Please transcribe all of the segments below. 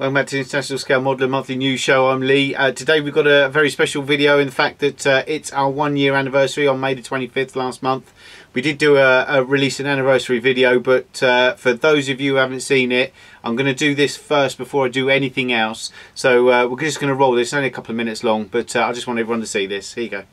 Welcome back to the International Scale Modeler Monthly News Show. I'm Lee. Today we've got a very special video in the fact that it's our 1 year anniversary on May the 25th last month. We did do a release an anniversary video, but for those of you who haven't seen it, I'm going to do this first before I do anything else. So we're just going to roll this. It's only a couple of minutes long, but I just want everyone to see this. Here you go.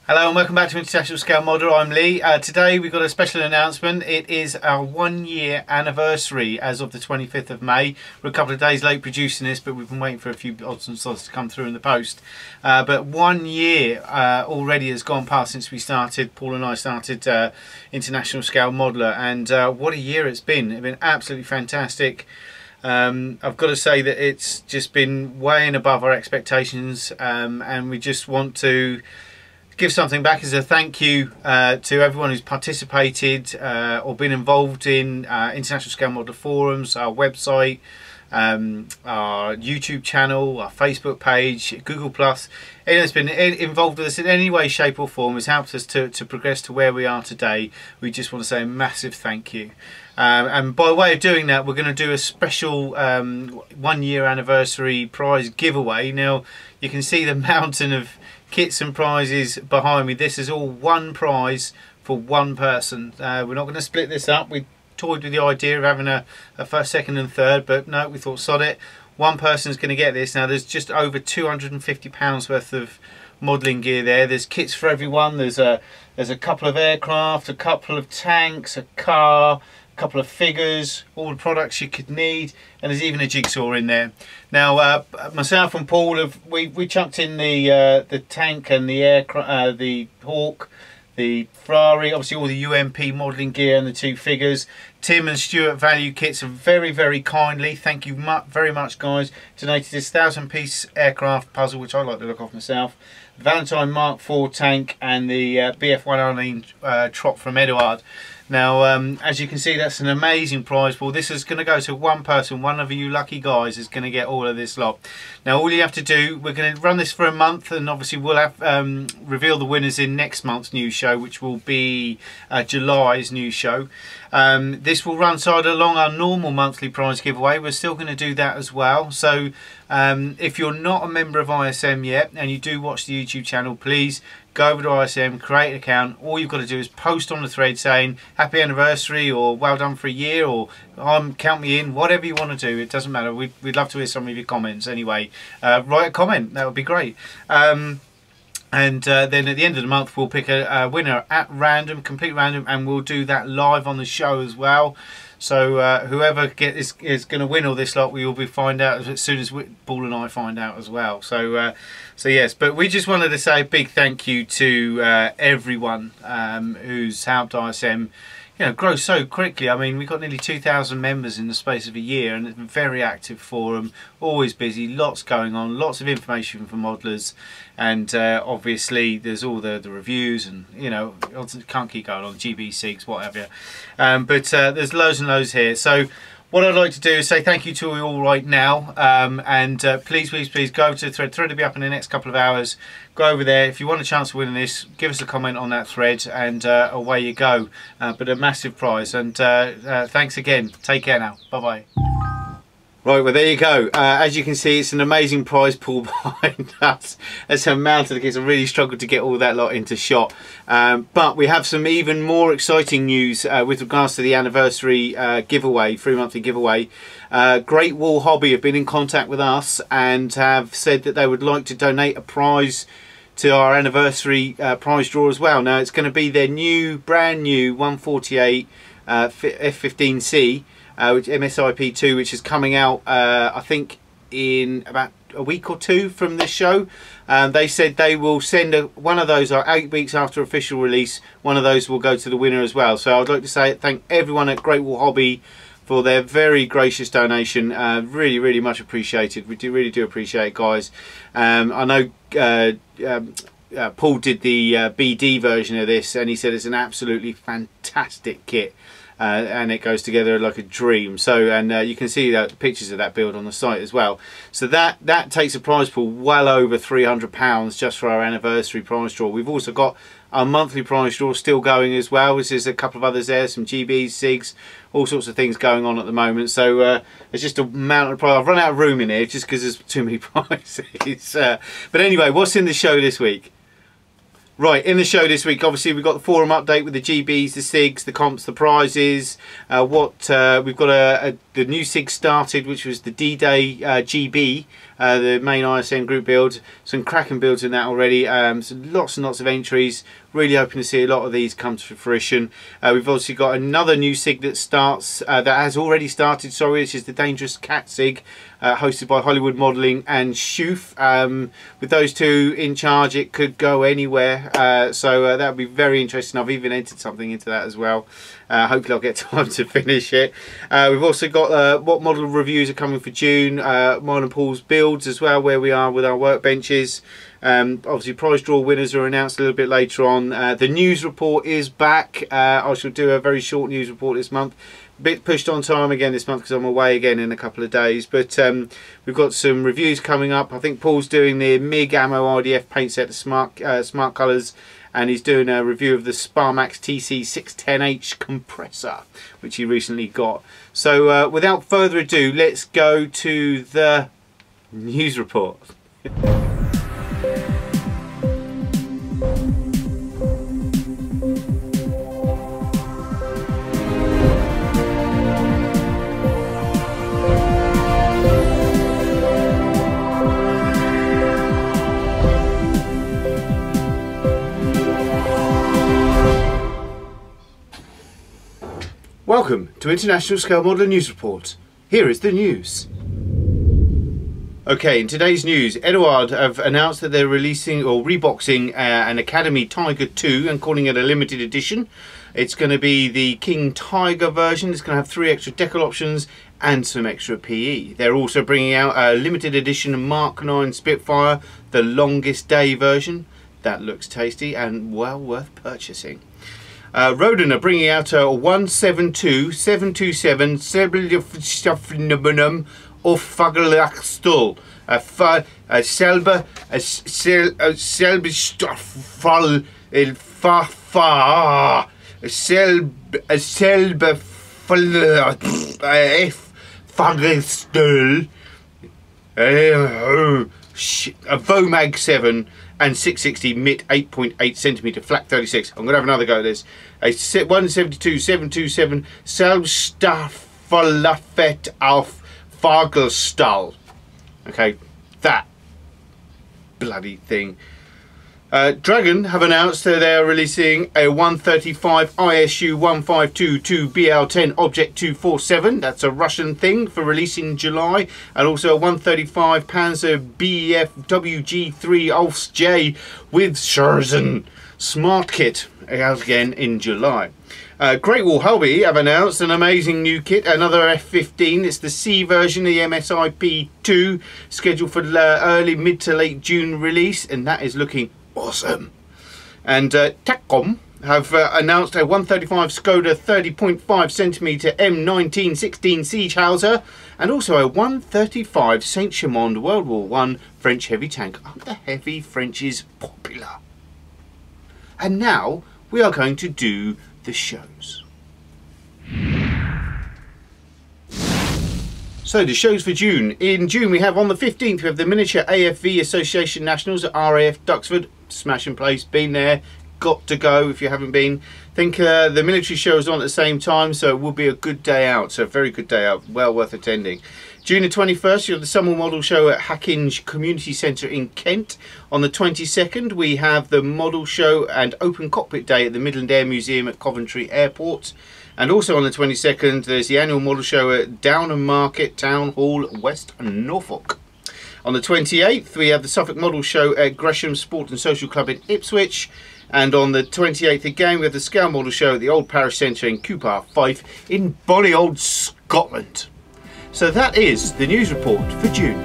Hello and welcome back to International Scale Modeler. I'm Lee. Today we've got a special announcement. It is our 1 year anniversary as of the 25th of May. We're a couple of days late producing this, but we've been waiting for a few odds and sods to come through in the post. But 1 year already has gone past since we started, Paul and I started International Scale Modeler, and what a year it's been. It's been absolutely fantastic. I've got to say that it's just been way and above our expectations, and we just want to give something back as a thank you to everyone who's participated or been involved in International Scale Modeler forums, our website, our YouTube channel, our Facebook page, Google+. Anyone that's been involved with us in any way, shape or form has helped us to progress to where we are today. We just want to say a massive thank you. And by way of doing that, we're going to do a special 1 year anniversary prize giveaway. Now you can see the mountain of kits and prizes behind me. This is all one prize for one person. We're not going to split this up. We toyed with the idea of having a first, second and third, but no, we thought sod it. One person's going to get this. Now there's just over £250 worth of modelling gear there. There's kits for everyone. There's a couple of aircraft, a couple of tanks, a car, couple of figures, all the products you could need, and there's even a jigsaw in there. Now myself and Paul we chucked in the tank and the aircraft, the Hawk, the Ferrari, obviously all the UMP modelling gear and the two figures. Tim and Stuart Value Kits have very kindly, thank you very much guys, donated this 1,000-piece aircraft puzzle, which I like the look of myself, Valentine Mark IV tank, and the BF-119 Trot from Eduard. Now, as you can see, that's an amazing prize pool. This is going to go to one person. One of you lucky guys is going to get all of this lot. Now, all you have to do, we're going to run this for a month, and obviously we'll have reveal the winners in next month's news show, which will be July's news show. This will run side along our normal monthly prize giveaway. We're still going to do that as well. So if you're not a member of ISM yet and you do watch the YouTube channel, please go over to ISM, create an account. All you've got to do is post on the thread saying happy anniversary or well done for a year or count me in, whatever you want to do. It doesn't matter. We'd love to hear some of your comments anyway. Write a comment, that would be great. And then at the end of the month we'll pick a winner at random, complete random, and we'll do that live on the show as well. So whoever is going to win all this lot, we will find out as soon as Paul and I find out as well. So so yes, but we just wanted to say a big thank you to everyone who's helped ISM, you know, grow so quickly. I mean, we've got nearly 2,000 members in the space of a year, and it's a very active forum, always busy, lots going on, lots of information for modelers, and obviously there's all the reviews, and you know, can't keep going on, GBs SiGs, whatever. But there's loads and loads here. So what I'd like to do is say thank you to you all right now, and please go over to the thread. The thread will be up in the next couple of hours. Go over there. If you want a chance of winning this, give us a comment on that thread, and away you go. But a massive prize, and thanks again. Take care now. Bye-bye. Right, well there you go. As you can see, it's an amazing prize pool behind us. There's a mountain of kids. I really struggled to get all that lot into shot. But we have some even more exciting news with regards to the anniversary giveaway, 3-monthly giveaway. Great Wall Hobby have been in contact with us and have said that they would like to donate a prize to our anniversary prize draw as well. Now it's going to be their brand new 148 F-15C. Which MSIP2, which is coming out I think in about a week or two from this show. They said they will send one of those 8 weeks after official release. One of those will go to the winner as well. So I'd like to say thank everyone at Great Wall Hobby for their very gracious donation. Really much appreciated. We really do appreciate it, guys. I know Paul did the BD version of this, and he said it's an absolutely fantastic kit. And it goes together like a dream. So, and you can see the pictures of that build on the site as well. So that takes a prize pool well over £300 just for our anniversary prize draw. We've also got our monthly prize draw still going as well. There's a couple of others there, some GBs, SiGs, all sorts of things going on at the moment. So it's just a mountain of prize. I've run out of room in here just because there's too many prizes. But anyway, what's in the show this week? Right, in the show this week, obviously we've got the forum update with the GBs, the SiGs, the comps, the prizes. We've got the new SiG started, which was the D-Day GB, the main ISM group build. Some cracking builds in that already. So lots and lots of entries. Really hoping to see a lot of these come to fruition. We've obviously got another new SiG that starts, that has already started, sorry, which is the Dangerous Cat SiG, hosted by Hollywood Modelling and Shoof. With those two in charge, it could go anywhere. So that would be very interesting. I've even entered something into that as well. Hopefully I'll get time to finish it. We've also got what model reviews are coming for June, mine and Paul's builds as well, where we are with our workbenches. Obviously prize draw winners are announced a little bit later on. The news report is back. I shall do a very short news report this month. A bit pushed on time again this month because I'm away again in a couple of days, but we've got some reviews coming up. I think Paul's doing the Mig AMMO IDF paint set, the smart colours, and he's doing a review of the Sparmax TC610H compressor, which he recently got. So without further ado, let's go to the news report. Welcome to International Scale Modeler News Report. Here is the news. Okay, in today's news, Eduard have announced that they're releasing or reboxing an Academy Tiger 2 and calling it a limited edition. It's going to be the King Tiger version. It's going to have 3 extra decal options and some extra PE. They're also bringing out a limited edition Mark 9 Spitfire, the longest day version. That looks tasty and well worth purchasing. Roden are bringing out a 172 727 Sebelstuffnum of Fagelaxtul, a Selber Selbstuffal il Fafa, a Selber F Fagelstul, a Vomag 7 and 660 MIT 8.8 centimeter flat 36. I'm going to have another go at this. A 172 727 Selbstaffalafet auf Fagelstall. Okay, that bloody thing. Dragon have announced that they are releasing a 135 ISU 1522 BL10 Object 247. That's a Russian thing for release in July. And also a 135 Panzer BF WG3 Ulfs J with Scherzen Smart Kit out again in July. Great Wall Hobby have announced an amazing new kit, another F15. It's the C version of the MSIP2, scheduled for early mid to late June release, and that is looking awesome. And TACCOM have announced a 135 Skoda 30.5 centimeter M19 16 Siege Hauser, and also a 135 Saint Chamond World War I French heavy tank. Aren't the heavy Frenches popular? And now we are going to do the shows. So the shows for June. In June we have on the 15th we have the Miniature AFV Association Nationals at RAF Duxford. Smash and place, been there, got to go if you haven't been. I think the military show is on at the same time, so it will be a good day out, so a very good day out, well worth attending. June the 21st you have the Summer Model Show at Hackinge Community Centre in Kent. On the 22nd we have the Model Show and Open Cockpit Day at the Midland Air Museum at Coventry Airport. And also on the 22nd there's the annual Model Show at Downham Market Town Hall, West Norfolk. On the 28th we have the Suffolk Model Show at Gresham Sport and Social Club in Ipswich. And on the 28th again we have the Scale Model Show at the Old Parish Centre in Cupar Fife in bonny old Scotland. So that is the news report for June.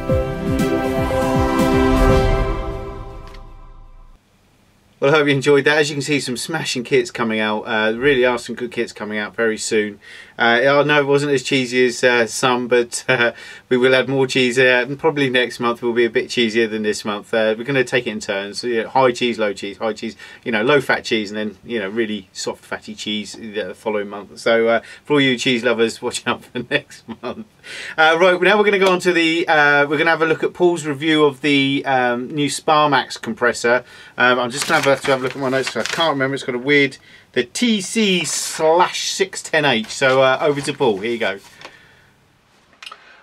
Well, I hope you enjoyed that. As you can see, some smashing kits coming out. Really are some good kits coming out very soon. I know it wasn't as cheesy as some, but we will add more cheese. Probably next month will be a bit cheesier than this month. We're going to take it in turns. So, high cheese, low cheese, low fat cheese, and then really soft fatty cheese the following month. So for all you cheese lovers, watch out for next month. Right, now we're going to go on to the. We're going to have a look at Paul's review of the new Sparmax compressor. I'm just going to have a look at my notes because I can't remember. It's got a weird, the TC/610H. So over to Paul. Here you go.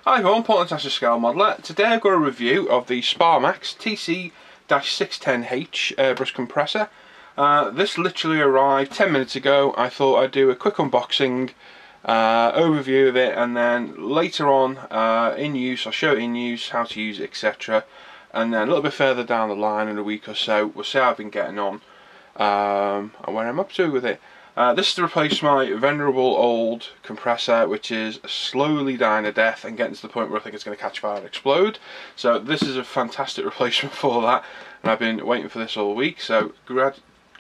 Hi everyone, Paul International Scale Modeler. Today I've got a review of the Sparmax TC/610H airbrush compressor. This literally arrived 10 minutes ago. I thought I'd do a quick unboxing, overview of it, and then later on in use, I'll show it in use, how to use it, etc. And then a little bit further down the line in a week or so, we'll see how I've been getting on and where I'm up to with it. This is to replace my venerable old compressor, which is slowly dying a death and getting to the point where I think it's going to catch fire and explode. So this is a fantastic replacement for that, and I've been waiting for this all week, so glad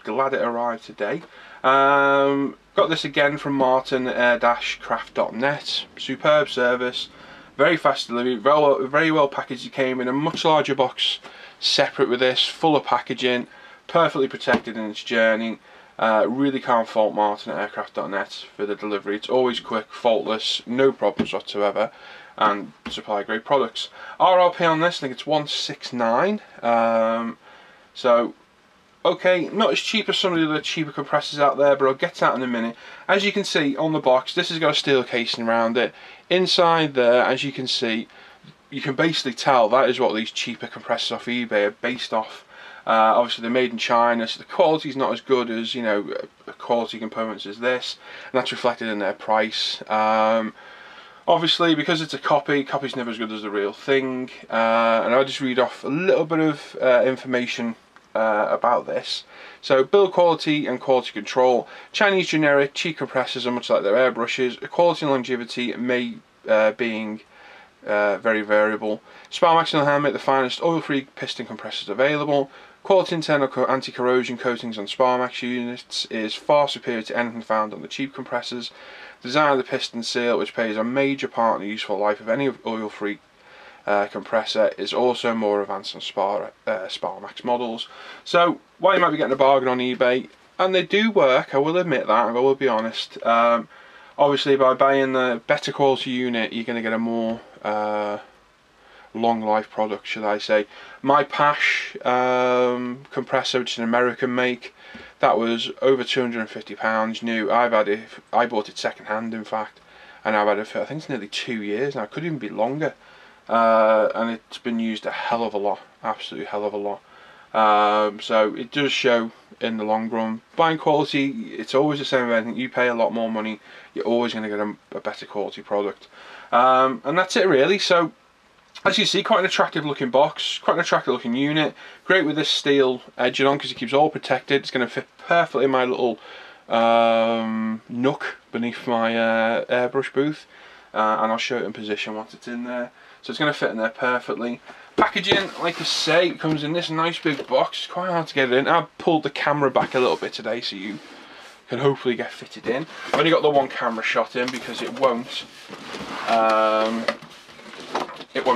it arrived today. Got this again from Martin at air-craft.net. Superb service, very fast delivery, very well packaged. It came in a much larger box separate with this, full of packaging, perfectly protected in its journey. Really can't fault Martin at aircraft.net for the delivery. It's always quick, faultless, no problems whatsoever, and supply great products. RRP on this, I think it's 169. So okay, not as cheap as some of the other cheaper compressors out there, but I'll get to that in a minute. As you can see on the box, this has got a steel casing around it. Inside there, as you can see, you can basically tell that is what these cheaper compressors off eBay are based off. Obviously they're made in China, so the quality's not as good as, quality components as this, and that's reflected in their price. Obviously, because it's a copy's never as good as the real thing, and I'll just read off a little bit of information about this. So, build quality and quality control. Chinese generic cheap compressors are much like their airbrushes. Quality and longevity may being very variable. Sparmax and hand make the finest oil-free piston compressors available. Quality internal anti-corrosion coatings on Sparmax units is far superior to anything found on the cheap compressors. Design of the piston seal, which plays a major part in the useful life of any oil-free compressor, is also more advanced on Sparmax models. So while you might be getting a bargain on eBay, and they do work, I will admit that, I will be honest, obviously by buying the better quality unit you're going to get a more long life product, should I say. My Pash compressor, which is an American make, that was over £250 new. I bought it second hand in fact, and I've had it for, I think it's nearly 2 years now, it could even be longer. And it's been used a hell of a lot, absolutely hell of a lot. So it does show in the long run. Buying quality, it's always the same with anything. You pay a lot more money, you're always going to get a better quality product. And that's it really. So as you see, quite an attractive looking box, quite an attractive looking unit. Great with this steel edging on because it keeps all protected. It's going to fit perfectly in my little nook beneath my airbrush booth, and I'll show it in position once it's in there. So it's going to fit in there perfectly. Packaging, like I say, it comes in this nice big box. It's quite hard to get it in. I've pulled the camera back a little bit today so you can hopefully get fitted in. I've only got the one camera shot in because it won't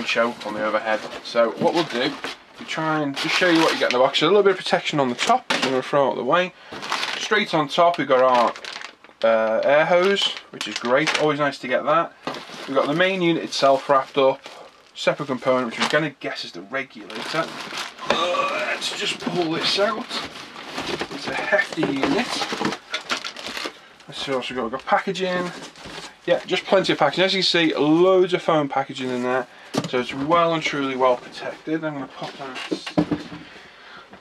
show on the overhead. So what we'll do, we'll try and just show you what you get in the box. So a little bit of protection on the top, so I'm going to throw it out the way. Straight on top we've got our air hose, which is great, always nice to get that. We've got the main unit itself wrapped up, separate component, which we're going to guess is the regulator. Let's just pull this out. It's a hefty unit. Let's see what else we've got. We've got packaging. Yeah, just plenty of packaging. As you can see, loads of foam packaging in there, so it's well and truly well protected. I'm going to pop that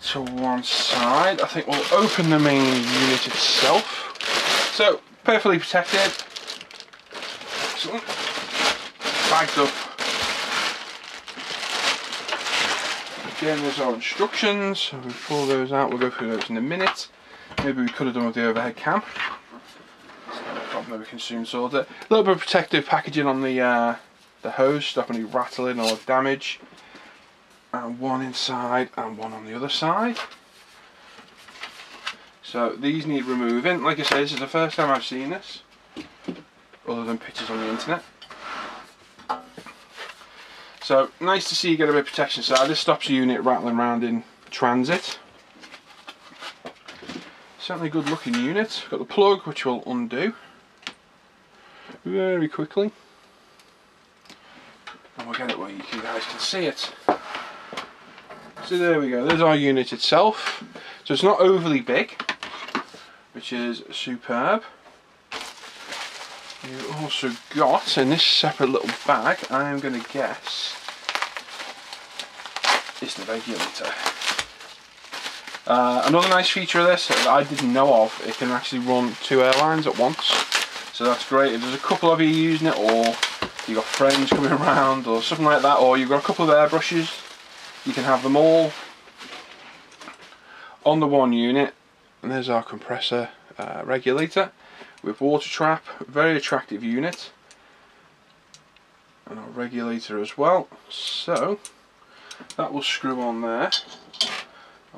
to one side. I think we'll open the main unit itself. So, perfectly protected. Excellent. Bagged up. Again, there's our instructions. So we pull those out. We'll go through those in a minute. Maybe we could have done with the overhead cam. No problem, we can soon sort it. A little bit of protective packaging on the hose, stopping any rattling or damage. And one inside and one on the other side. So these need removing. Like I say, this is the first time I've seen this, other than pictures on the internet. So nice to see you get a bit of protection. So this stops the unit rattling around in transit. Certainly a good looking unit. Got the plug, which we'll undo very quickly. And we'll get it where you guys can see it. So there we go, there's our unit itself. So it's not overly big, which is superb. You've also got, in this separate little bag, I am going to guess, is the regulator. Another nice feature of this that I didn't know of, it can actually run 2 airlines at once. So that's great if there's a couple of you using it, or you've got friends coming around or something like that, or you've got a couple of airbrushes, you can have them all on the one unit. And there's our compressor regulator with water trap, very attractive unit, and our regulator as well. So that will screw on there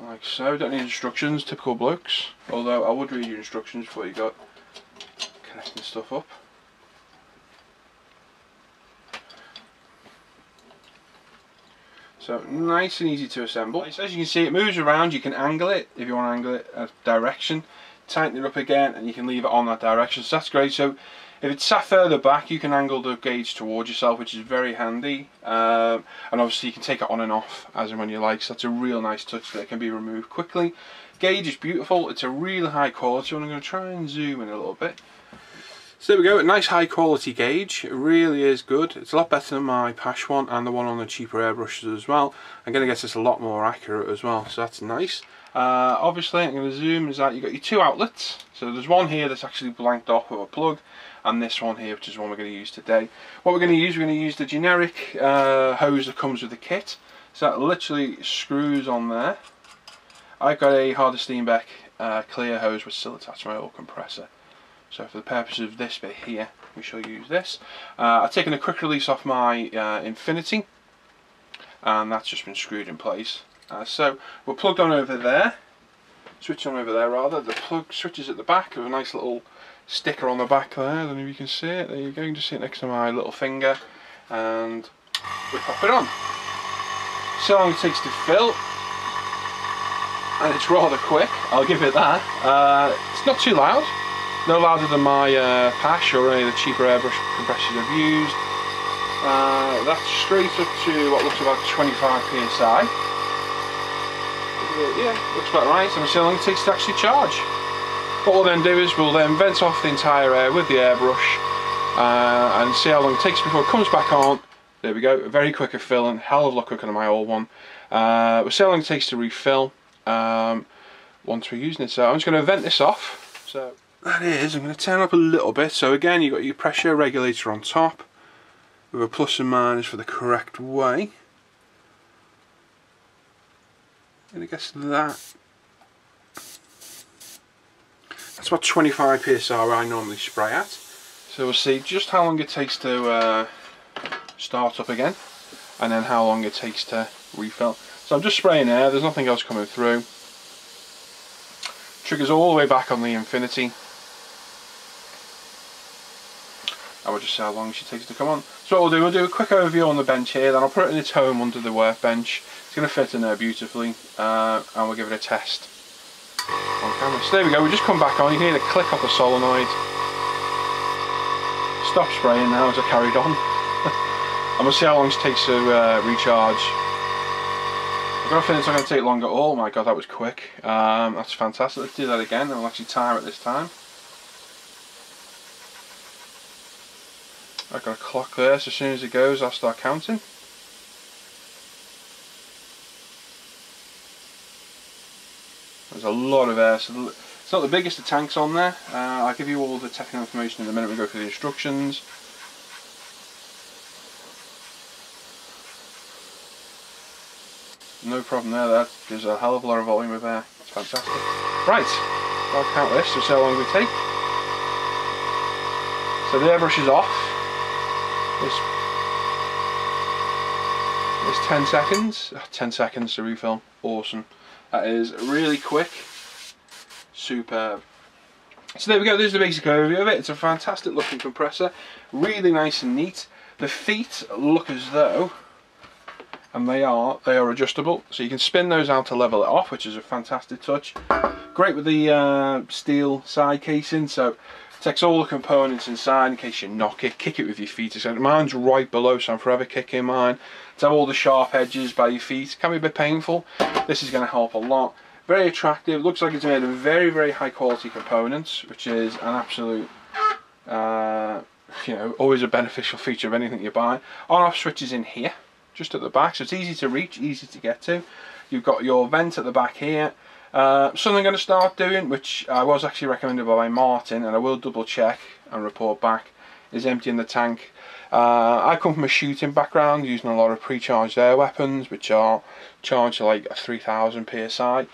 like so. Don't need instructions, typical blokes, although I would read your instructions before you got connecting stuff up. So nice and easy to assemble. As you can see, it moves around. You can angle it if you want to angle it a direction, tighten it up again, and you can leave it on that direction. So that's great. So if it's sat further back, you can angle the gauge towards yourself, which is very handy. And obviously you can take it on and off as and when you like. So that's a real nice touch that can be removed quickly. Gauge is beautiful. It's a really high quality one. I'm going to try and zoom in a little bit. So there we go, a nice high quality gauge. It really is good. It's a lot better than my Pash one and the one on the cheaper airbrushes as well. I'm going to get this a lot more accurate as well, so that's nice. Obviously I'm going to zoom, is that you've got your 2 outlets. So there's one here that's actually blanked off with a plug, and this one here, which is the one we're going to use today. What we're going to use the generic hose that comes with the kit. So that literally screws on there. I've got a Harder Steenbeck clear hose which still attached to my old compressor. So for the purpose of this bit here, we shall use this. I've taken a quick release off my Infinity, and that's just been screwed in place. So we're plugged on over there, switch on over there rather. The plug switches at the back with a nice little sticker on the back there. I don't know if you can see it. There you go, you can just see it next to my little finger, and we pop it on. See how long it takes to fill, and it's rather quick, I'll give it that. It's not too loud. No louder than my Pash or any of the cheaper airbrush compressors I've used. That's straight up to what looks about 25 psi. Yeah, looks about right. And we'll see how long it takes to actually charge. What we'll then do is we'll then vent off the entire air with the airbrush and see how long it takes before it comes back on. There we go, very quick at filling, hell of a lot quicker than my old one. We'll see how long it takes to refill once we're using it. So I'm just going to vent this off. So that is, I'm going to turn up a little bit. So again, you've got your pressure regulator on top with a plus and minus for the correct way. And I guess that's about 25 psi I normally spray at. So we'll see just how long it takes to start up again, and then how long it takes to refill. So I'm just spraying air, there's nothing else coming through. Triggers all the way back on the Infinity. I will just see how long she takes to come on. So what we'll do a quick overview on the bench here, then I'll put it in its home under the workbench. It's going to fit in there beautifully, and we'll give it a test on camera. So there we go, we just come back on, you can hear the click off the solenoid. Stop spraying now as I carried on. And we'll see how long it takes to recharge. I've got a feeling it's not going to take longer. Oh my god, that was quick. That's fantastic. Let's do that again, and I'll actually time it this time. I've got a clock there, so as soon as it goes I'll start counting. There's a lot of air, so it's not the biggest of tanks on there. I'll give you all the technical information in a minute we go through the instructions. No problem there, that gives a hell of a lot of volume of air. It's fantastic. Right, I'll count this to see how long we take. So the airbrush is off. There's 10 seconds. 10 seconds to refill. Awesome. That is really quick. superb. So there we go, there's the basic overview of it. It's a fantastic looking compressor, really nice and neat. The feet look as though, and they are adjustable, so you can spin those out to level it off, which is a fantastic touch. Great with the steel side casing, so it takes all the components inside in case you knock it, kick it with your feet. So mine's right below, so I'm forever kicking mine. To have all the sharp edges by your feet can be a bit painful. This is going to help a lot. Very attractive, looks like it's made of very, very high quality components, which is an absolute, you know, always a beneficial feature of anything you buy. On-off switches in here, just at the back, so it's easy to reach, easy to get to. You've got your vent at the back here. Something I'm going to start doing, which I was actually recommended by Martin, and I will double check and report back, is emptying the tank. I come from a shooting background, using a lot of pre-charged air weapons, which are charged to like 3000 psi.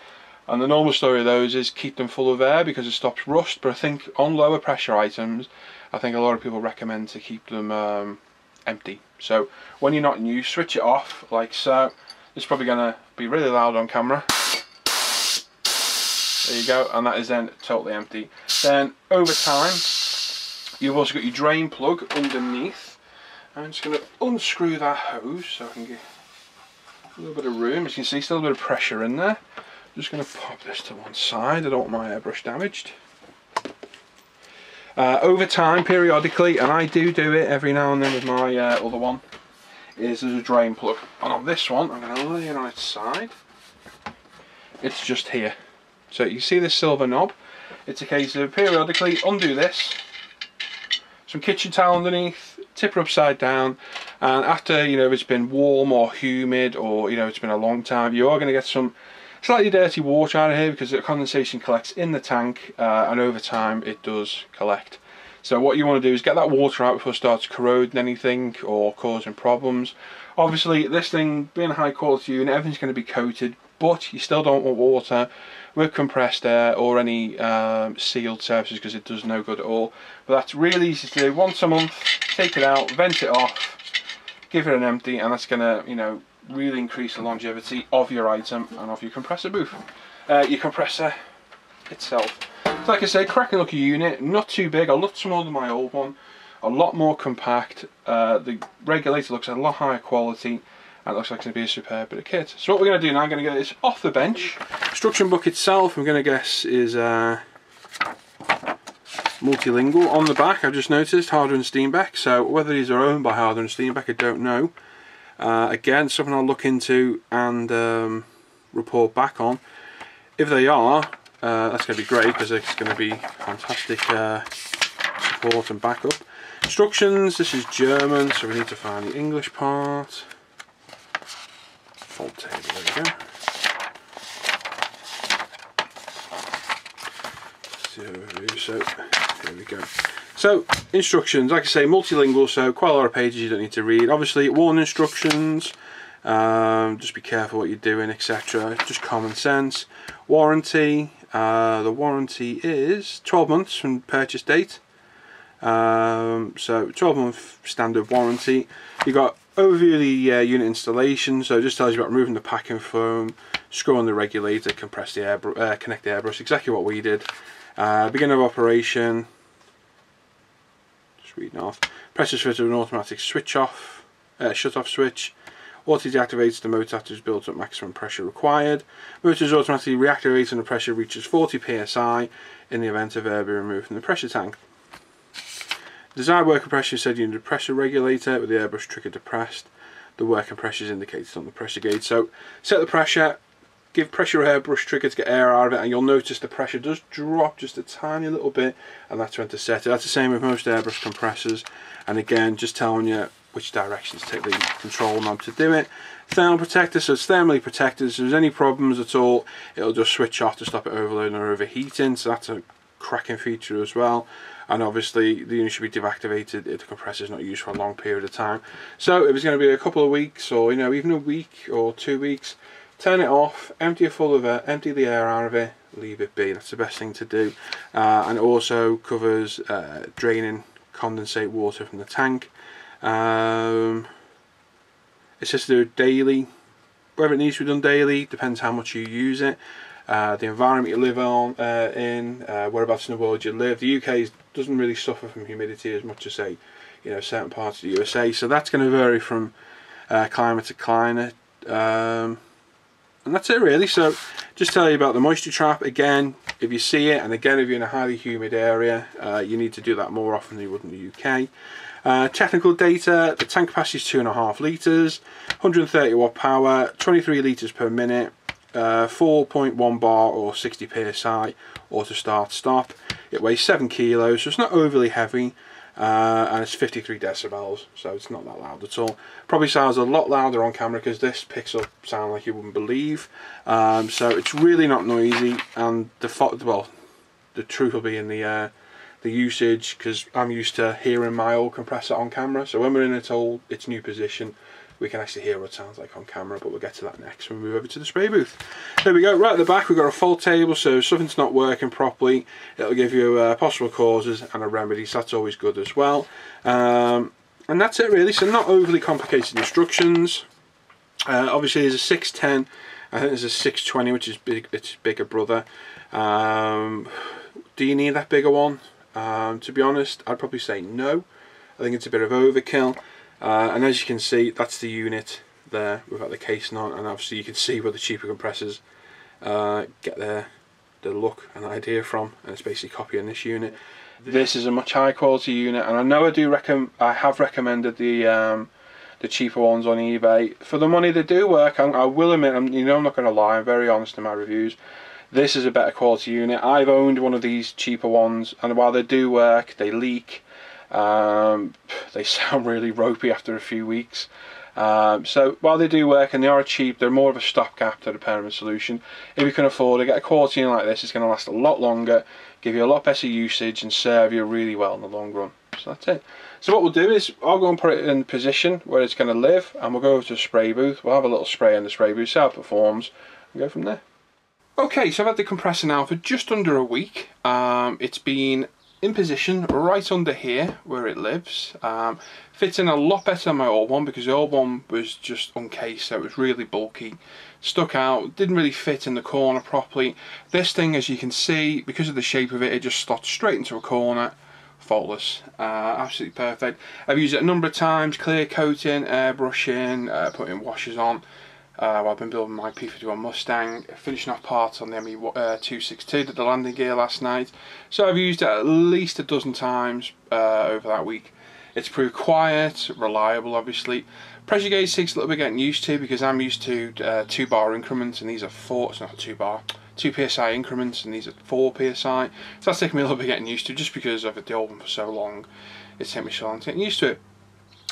And the normal story of those is keep them full of air because it stops rust, but I think on lower pressure items, I think a lot of people recommend to keep them empty. So when you're not in use, switch it off like so. It's probably going to be really loud on camera. There you go, and that is then totally empty. Then over time, you've also got your drain plug underneath. I'm just going to unscrew that hose so I can get a little bit of room. As you can see, still a bit of pressure in there. I'm just going to pop this to one side. I don't want my airbrush damaged. Over time, periodically, and I do it every now and then with my other one, is there's a drain plug. And on this one, I'm going to lay it on its side. It's just here. So you see this silver knob. It's a case of periodically undo this, some kitchen towel underneath, tip her upside down, and after, you know, it's been warm or humid, or, you know, it's been a long time, you are going to get some slightly dirty water out of here because the condensation collects in the tank, and over time it does collect. So what you want to do is get that water out before it starts corroding anything or causing problems. Obviously this thing being a high quality unit, everything's going to be coated, but you still don't want water with compressed air or any sealed surfaces because it does no good at all. But that's really easy to do. Once a month, take it out, vent it off, give it an empty, and that's going to, you know, really increase the longevity of your item and of your compressor booth. Your compressor itself. So like I say, cracking looking unit, not too big, a lot smaller than my old one, a lot more compact. The regulator looks a lot higher quality, and it looks like it's going to be a superb bit of kit. So what we're going to do now, I'm going to get this off the bench. Instruction book itself, I'm going to guess, is multilingual. On the back, I've just noticed, Harder and Steenbeck. So whether these are owned by Harder and Steenbeck, I don't know. Again, something I'll look into and report back on. If they are, that's going to be great because it's going to be fantastic support and backup. Instructions, this is German, so we need to find the English part. Fault table, there we go. So there we go. So instructions, like I say, multilingual, so quite a lot of pages you don't need to read. Obviously warning instructions, just be careful what you're doing, etc. Just common sense. Warranty, the warranty is 12 months from purchase date. So 12-month standard warranty. You've got overview of the unit installation, so it just tells you about removing the packing foam, screw on the regulator, compress the air, connect the airbrush, exactly what we did. Beginning of operation, just reading off. Pressure switch with an automatic switch off, shut off switch. Auto deactivates the motor after it's built up maximum pressure required. Motor is automatically reactivated when the pressure reaches 40 psi in the event of air being removed from the pressure tank. Desired working pressure said you need a pressure regulator with the airbrush trigger depressed. The working pressure is indicated on the pressure gauge. So set the pressure, give pressure airbrush trigger to get air out of it, and you'll notice the pressure does drop just a tiny little bit, and that's when to set it. That's the same with most airbrush compressors, and again just telling you which direction to take the control knob to do it. Thermal protector, so it's thermally protected, so if there's any problems at all it'll just switch off to stop it overloading or overheating, so that's a cracking feature as well. And obviously the unit should be deactivated if the compressor is not used for a long period of time. So if it's going to be a couple of weeks, or you know, even a week or 2 weeks, turn it off, empty it full of air, empty the air out of it, leave it be. That's the best thing to do. And it also covers draining condensate water from the tank. It's just to do daily. Whether it needs to be done daily depends how much you use it. the environment you live in, whereabouts in the world you live. The UK doesn't really suffer from humidity as much as, say, you know, certain parts of the USA. So that's going to vary from climate to climate. And that's it really. So just tell you about the moisture trap again. If you see it, and again if you're in a highly humid area, you need to do that more often than you would in the UK. Technical data: the tank capacity is 2.5 litres, 130 watt power, 23 litres per minute, 4.1 bar or 60 psi auto start stop. It weighs 7 kilos, so it's not overly heavy, and it's 53 decibels, so it's not that loud at all. Probably sounds a lot louder on camera because this picks up sound like you wouldn't believe. So it's really not noisy, and the truth will be in the usage, because I'm used to hearing my old compressor on camera. So when we're in its new position, we can actually hear what it sounds like on camera, but we'll get to that next when we move over to the spray booth. There we go. Right at the back we've got a fault table, so if something's not working properly, it'll give you possible causes and a remedy, so that's always good as well. And that's it really, so not overly complicated instructions. Obviously there's a 610, I think there's a 620, which is big, its bigger brother. Do you need that bigger one? To be honest, I'd probably say no. I think it's a bit of overkill. And as you can see, that's the unit there without the casing on, and obviously you can see where the cheaper compressors get the look and idea from, and it's basically copying this unit. This is a much higher quality unit, and I know I have recommended the cheaper ones on eBay. For the money they do work. I will admit, I'm not going to lie, I'm very honest in my reviews. This is a better quality unit. I've owned one of these cheaper ones, and while they do work, they leak. They sound really ropey after a few weeks. So while they do work and they are cheap, they're more of a stopgap to the permanent solution. If you can afford to get a quality unit like this, it's going to last a lot longer, give you a lot better usage, and serve you really well in the long run. So that's it. So what we'll do is I'll go and put it in the position where it's going to live, and we'll go over to the spray booth. We'll have a little spray in the spray booth, see how it performs, and go from there. Okay, so I've had the compressor now for just under a week. It's been in position right under here where it lives. Fits in a lot better than my old one, because the old one was just uncased, so it was really bulky, stuck out, didn't really fit in the corner properly. This thing, as you can see, because of the shape of it, it just slots straight into a corner, faultless, absolutely perfect. I've used it a number of times, clear coating, airbrushing, putting washers on. I've been building my P51 Mustang, finishing off parts on the ME 262, did the landing gear last night. So I've used it at least a dozen times over that week. It's proved quiet, reliable obviously. Pressure gauge takes a little bit getting used to, because I'm used to 2 bar increments, and these are 4, it's not 2 bar, 2 psi increments, and these are 4 psi. So that's taken me a little bit getting used to, just because I've had the old one for so long. It's taken me so long to get used to it.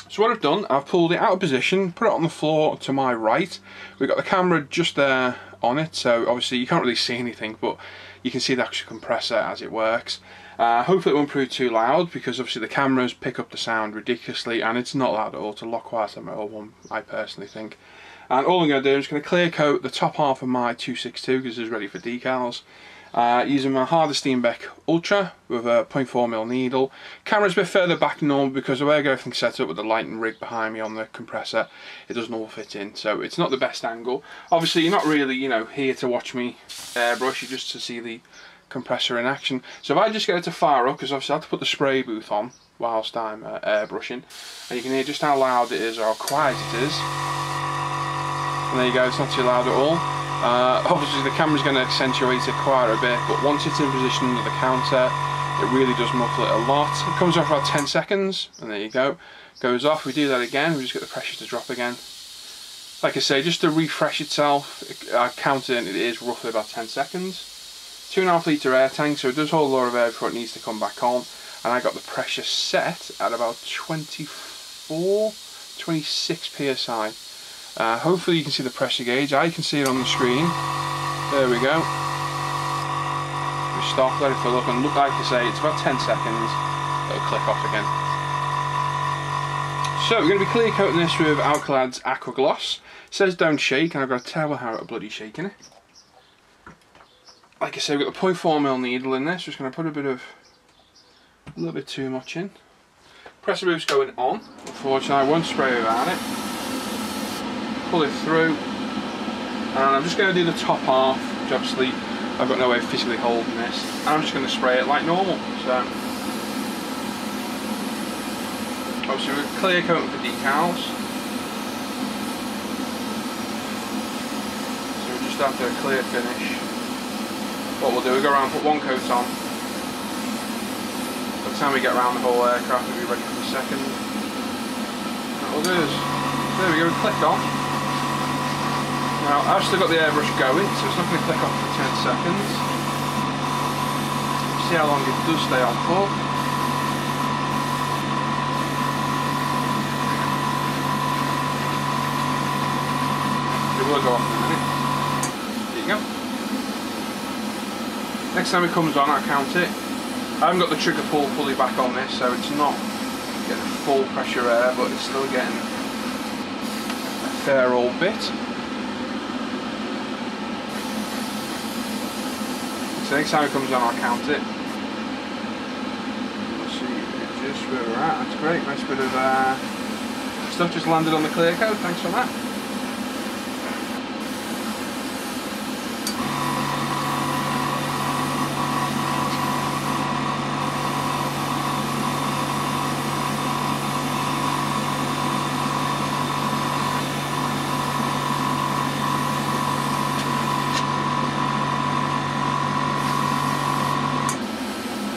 So what I've done, I've pulled it out of position, put it on the floor to my right. We've got the camera just there on it, so obviously you can't really see anything, but you can see the actual compressor as it works. Hopefully it won't prove too loud, because obviously the cameras pick up the sound ridiculously, and it's not loud at all. It's a lot quieter than my old one, I personally think. And all I'm going to do is going to clear coat the top half of my 262, because it's ready for decals. Using my Hardestein Ultra with a 0.4mm needle. Camera's a bit further back than normal, because the way I got everything set up with the lighting rig behind me on the compressor, it doesn't all fit in, so it's not the best angle. Obviously you're not really, here to watch me airbrush, you're just to see the compressor in action. So if I just get it to fire up, because obviously I have to put the spray booth on whilst I'm airbrushing, and you can hear just how loud it is or how quiet it is. And there you go, it's not too loud at all. Obviously the camera's going to accentuate it quite a bit, but once it's in position under the counter, it really does muffle it a lot. It comes off about 10 seconds, and there you go. Goes off, we do that again, we just get the pressure to drop again. Like I say, just to refresh itself, I counted in, it is roughly about 10 seconds. 2.5 litre air tank, so it does hold a lot of air before it needs to come back on. And I got the pressure set at about 24, 26 psi. Hopefully you can see the pressure gauge. I can see it on the screen. There we go. We stop, let it fill up, and look, like I say, it's about 10 seconds. It'll click off again. So we're going to be clear coating this with Alcalad's Aqua Gloss. It says don't shake, and I've got to tell how I'm bloody shaking it. Like I say, we've got a 0.4mm needle in this. Just going to put a little bit too much in. Pressure boost's going on. Unfortunately, I won't spray without it. Pull it through, and I'm just going to do the top half which obviously I've got no way of physically holding this, and I'm just going to spray it like normal. So obviously we're clear coating for decals, so we're just after a clear finish. What we'll do, we'll go around, put one coat on. By the time we get around the whole aircraft, we'll be ready for the second. What we'll do is, there we go, click on. Now I've still got the airbrush going, so it's not going to click off for 10 seconds. See how long it does stay on for. It will go off in a minute. There you go. Next time it comes on, I'll count it. I haven't got the trigger pull fully back on this, so it's not getting full pressure air, but it's still getting a fair old bit. So next time it comes on, I'll count it. We'll see just where we're at. That's great. Nice bit of stuff just landed on the clear coat. Thanks for that.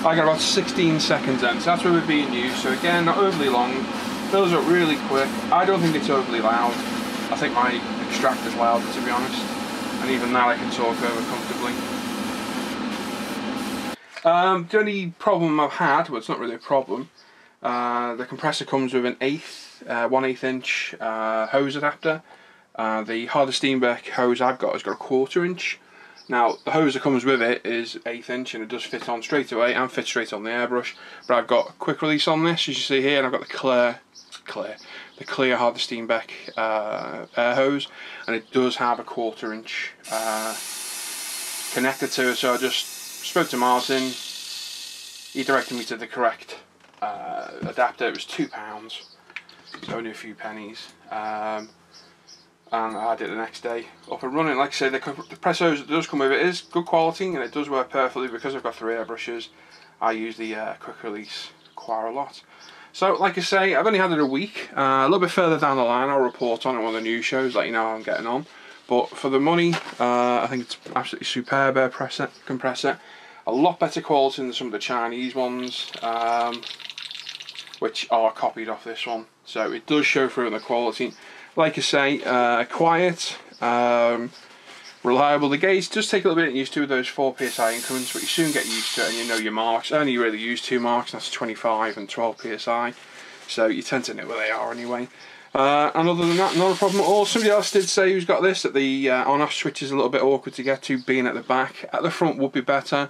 I got about 16 seconds in, so that's where we're being used. So again, not overly long, fills up really quick. I don't think it's overly loud. I think my extractor's louder, to be honest, and even that I can talk over comfortably. The only problem I've had, well, it's not really a problem, the compressor comes with an 1/8 inch hose adapter. The Harder Steenbeck hose I've got has got a 1/4 inch. Now the hose that comes with it is 1/8 inch and it does fit on straight away and fit straight on the airbrush, but I've got a quick release on this, as you see here, and I've got the clear Harder Steenbeck air hose, and it does have a 1/4 inch connector to it. So I just spoke to Martin, he directed me to the correct adapter. It was £2, so only a few pennies. And I had it the next day, up and running. Like I say, the compressor hose that does come with it is good quality and it does work perfectly. Because I've got 3 airbrushes, I use the quick release quite a lot. So like I say, I've only had it a week. A little bit further down the line I'll report on it on one of the news shows, let you know how I'm getting on. But for the money, I think it's absolutely superb air compressor. A lot better quality than some of the Chinese ones, which are copied off this one. So it does show through in the quality. Like I say, quiet, reliable. The gauge does take a little bit used to with those 4 psi increments, but you soon get used to it and you know your marks. I only really use 2 marks, and that's 25 and 12 psi, so you tend to know where they are anyway. And other than that, not a problem at all. Somebody else did say who's got this that the on-off switch is a little bit awkward to get to, being at the back. At the front would be better,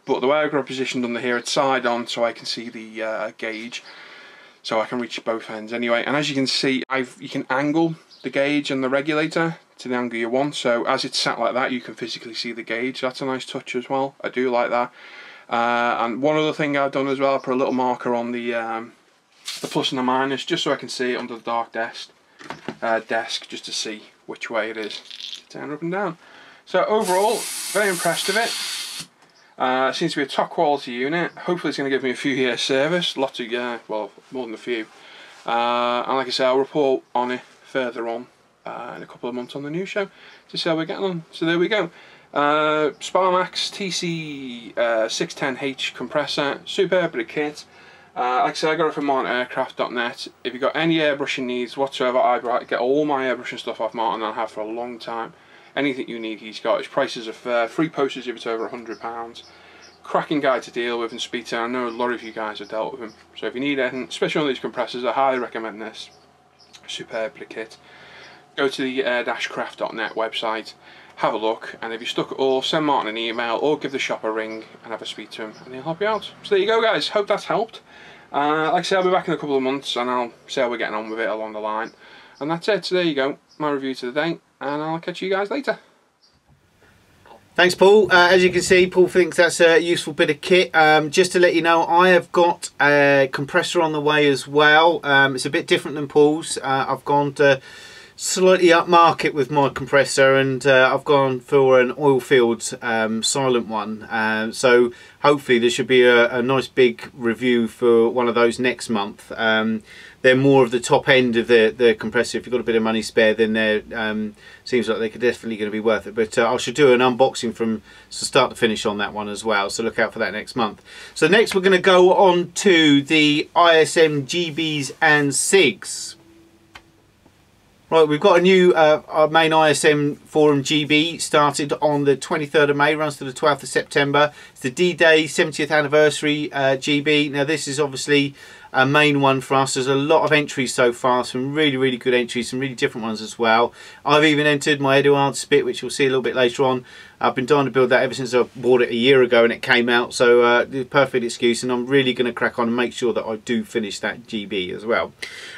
but the way I've got it positioned under here, it's side on, so I can see the gauge. So I can reach both ends anyway, and as you can see, you can angle the gauge and the regulator to the angle you want. So as it's sat like that, you can physically see the gauge. That's a nice touch as well. I do like that. And one other thing I've done as well, I put a little marker on the plus and the minus, just so I can see it under the dark desk, just to see which way it is, down, up and down. So overall, very impressed with it. Seems to be a top quality unit. Hopefully it's going to give me a few years service, lots of well, more than a few. And like I say, I'll report on it further on in a couple of months on the news show to see how we're getting on. So there we go. Sparmax TC610H compressor, superb bit of kit. Like I say, I got it from martinaircraft.net. If you've got any airbrushing needs whatsoever, I'd get all my airbrushing stuff off Martin, and I have for a long time. Anything you need, he's got. His prices are fair. Free postage if it's over £100. Cracking guy to deal with and speak to. I know a lot of you guys have dealt with him. So if you need anything, especially on these compressors, I highly recommend this. Superb bit of kit. Go to the air-craft.net website, have a look, and if you're stuck at all, send Martin an email or give the shop a ring and have a speak to him, and he'll help you out. So there you go, guys. Hope that's helped. Like I say, I'll be back in a couple of months and I'll see how we're getting on with it along the line. And that's it. So there you go, my review to the day, and I'll catch you guys later. Thanks, Paul. As you can see, Paul thinks that's a useful bit of kit. Just to let you know, I have got a compressor on the way as well. It's a bit different than Paul's. I've gone to slightly upmarket with my compressor, and I've gone for an oil filled silent one. So hopefully there should be a nice big review for one of those next month. They're more of the top end of the compressor. If you've got a bit of money spare, then they're seems like they could definitely going to be worth it. But I should do an unboxing from start to finish on that one as well, so look out for that next month. So next we're going to go on to the ISM GBs and SiGs. Right, we've got a new our main ISM forum GB started on the 23rd of May, runs to the 12th of September. It's the D-Day 70th anniversary GB. Now this is obviously a main one for us. There's a lot of entries so far, some really good entries, some really different ones as well. I've even entered my Eduard Spit, which you'll see a little bit later on. I've been trying to build that ever since I bought it a year ago and it came out, so the perfect excuse, and I'm really going to crack on and make sure that I do finish that GB as well.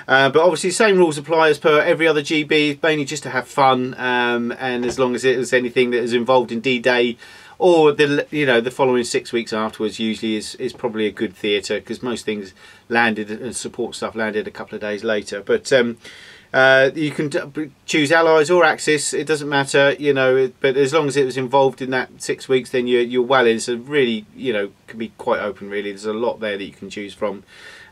But obviously same rules apply as per every other GB, mainly just to have fun, and as long as it is anything that is involved in D-Day or the following 6 weeks afterwards usually is probably a good theatre, because most things landed and support stuff landed a couple of days later. But you can choose Allies or Axis, it doesn't matter, but as long as it was involved in that 6 weeks, then you're well in. So really, can be quite open really. There's a lot there that you can choose from.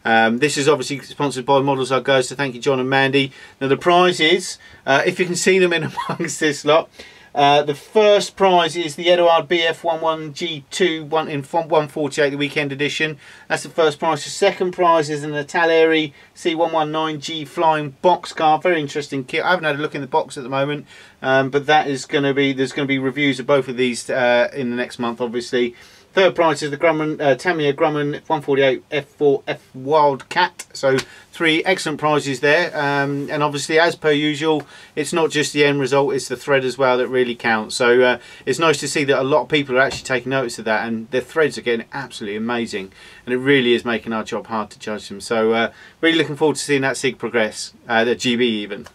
This is obviously sponsored by Models Are Go, so thank you John and Mandy. Now the prize is, if you can see them in amongst this lot, the first prize is the Eduard BF11G2 in 148, the weekend edition. That's the first prize. The second prize is an Italeri C119G flying boxcar. Very interesting kit. I haven't had a look in the box at the moment, but that is going to be, there's going to be reviews of both of these in the next month, obviously. Third prize is the Grumman, Tamiya Grumman 148 F4F Wildcat. So 3 excellent prizes there, and obviously as per usual, it's not just the end result, it's the thread as well that really counts. So it's nice to see that a lot of people are actually taking notice of that, and their threads are getting absolutely amazing, and it really is making our job hard to judge them. So really looking forward to seeing that SiG progress, the GB even.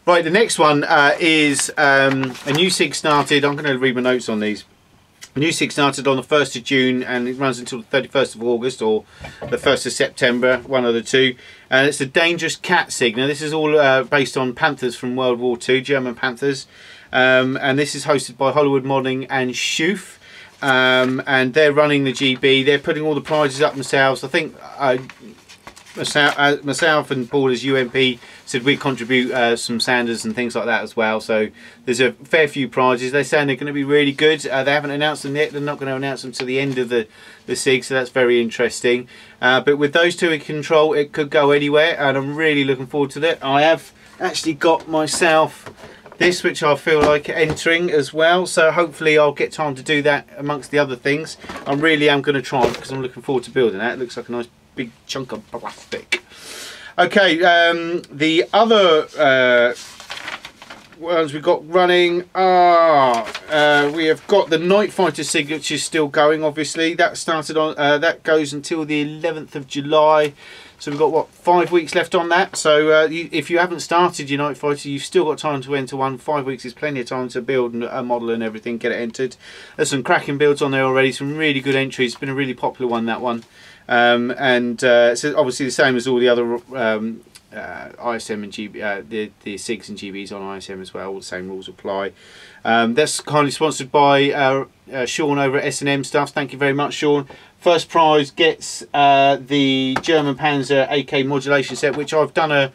Right, the next one is a new SiG started. I'm going to read my notes on these. The new SiG started on the 1st of June and it runs until the 31st of August or the 1st of September, one of the two. And it's the Dangerous Cat SiG. Now this is all based on Panthers from World War II, German Panthers. And this is hosted by Hollywood Modding and Schoof. And they're running the GB. They're putting all the prizes up themselves. I think myself and Paul as UMP said we contribute some sanders and things like that as well, so there's a fair few prizes. They're saying they're going to be really good. They haven't announced them yet. They're not going to announce them to the end of the SiG, so that's very interesting. But with those two in control, it could go anywhere, and I'm really looking forward to that. I have actually got myself this, which I feel like entering as well, so hopefully I'll get time to do that amongst the other things. I really am going to try, because I'm looking forward to building that. It looks like a nice big chunk of plastic. Okay, the other ones we've got running are we have got the Night Fighter SiG, which is still going. Obviously that started on that goes until the 11th of July, so we've got what, 5 weeks left on that. So if you haven't started your Night Fighter, you've still got time to enter one. 5 weeks is plenty of time to build a model and everything, get it entered. There's some cracking builds on there already, some really good entries. It's been a really popular one, that one. So obviously the same as all the other ISM and GB, the SiGs and GBs on ISM as well. All the same rules apply. That's kindly sponsored by Sean over at S&M Stuff. Thank you very much, Sean. First prize gets the German Panzer AK modulation set, which I've done a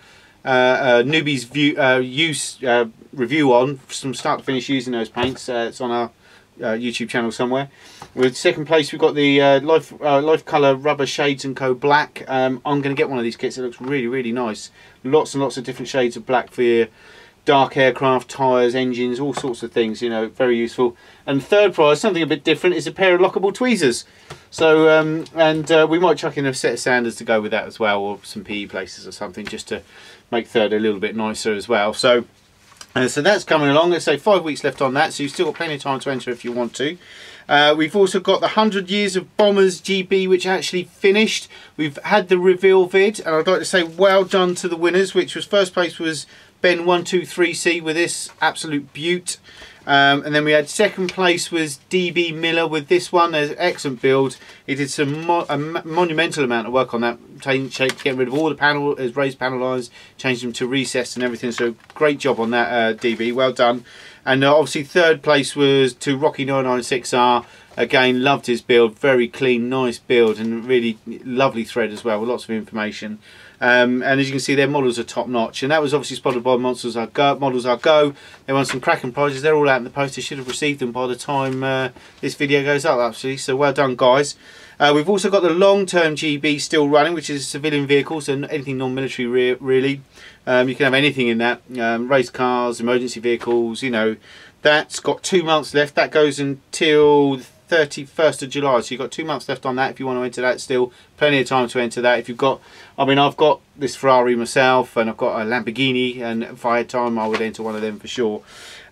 newbie's review on from start to finish using those paints. It's on our YouTube channel somewhere. With second place we've got the Life Colour Rubber Shades & Co Black. I'm going to get one of these kits. It looks really nice. Lots and lots of different shades of black for your dark aircraft, tyres, engines, all sorts of things, very useful. And third prize, something a bit different, is a pair of lockable tweezers. So we might chuck in a set of sanders to go with that as well, or some PE places or something, just to make third a little bit nicer as well. So that's coming along. Let's say 5 weeks left on that, so you've still got plenty of time to enter if you want to. We've also got the 100 Years of Bombers GB, which actually finished. We've had the reveal vid, and I'd like to say well done to the winners, which was first place was Ben 123C with this, absolute beaut. And then we had second place was DB Miller with this one, an excellent build. He did some monumental amount of work on that, getting rid of all the raised panel lines, changed them to recessed and everything. So great job on that, DB, well done. And obviously third place was to Rocky 996R. Again, loved his build, very clean, nice build, and really lovely thread as well, with lots of information. And as you can see, their models are top notch, and that was obviously spotted by Models Are Go. They won some cracking prizes. They're all out in the post. They should have received them by the time this video goes up, actually. So well done, guys. We've also got the long-term GB still running, which is civilian vehicles and anything non-military really. You can have anything in that, race cars, emergency vehicles. You know, that's got 2 months left. That goes until 31st of July, so you've got 2 months left on that if you want to enter that. Still plenty of time to enter that. If you've got, I mean, I've got this Ferrari myself, and I've got a Lamborghini, and if I had time I would enter one of them for sure.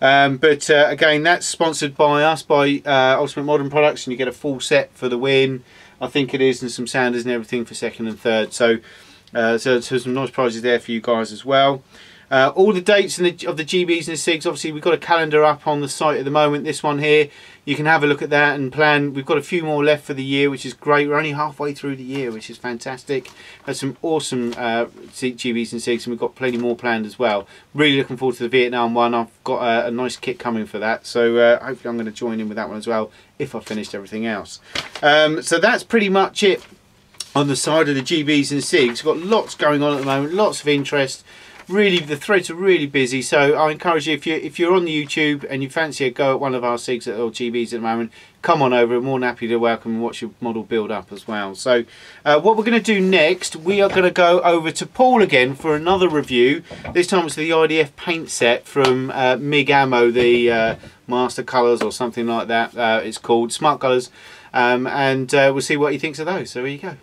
But again, that's sponsored by us, by Ultimate Modern Products, and you get a full set for the win, I think it is, and some sounders and everything for second and third. So so some nice prizes there for you guys as well. All the dates of the GBs and the SiGs, obviously we've got a calendar up on the site at the moment, this one here. You can have a look at that and plan. We've got a few more left for the year, which is great. We're only halfway through the year, which is fantastic. Had some awesome GBs and SiGs, and we've got plenty more planned as well. Really looking forward to the Vietnam one. I've got a nice kit coming for that, so hopefully I'm going to join in with that one as well, if I've finished everything else. So that's pretty much it on the side of the GBs and SiGs. We've got lots going on at the moment, lots of interest. Really, the threads are really busy, so I encourage you, if you're on the YouTube and you fancy a go at one of our SiGs or GBs at the moment, come on over. I'm more than happy to welcome and watch your model build up as well. So what we're going to do next, we are going to go over to Paul again for another review. This time it's the IDF paint set from Mig Ammo, the Master Colours or something like that. It's called Smart Colours, and we'll see what he thinks of those. So there you go.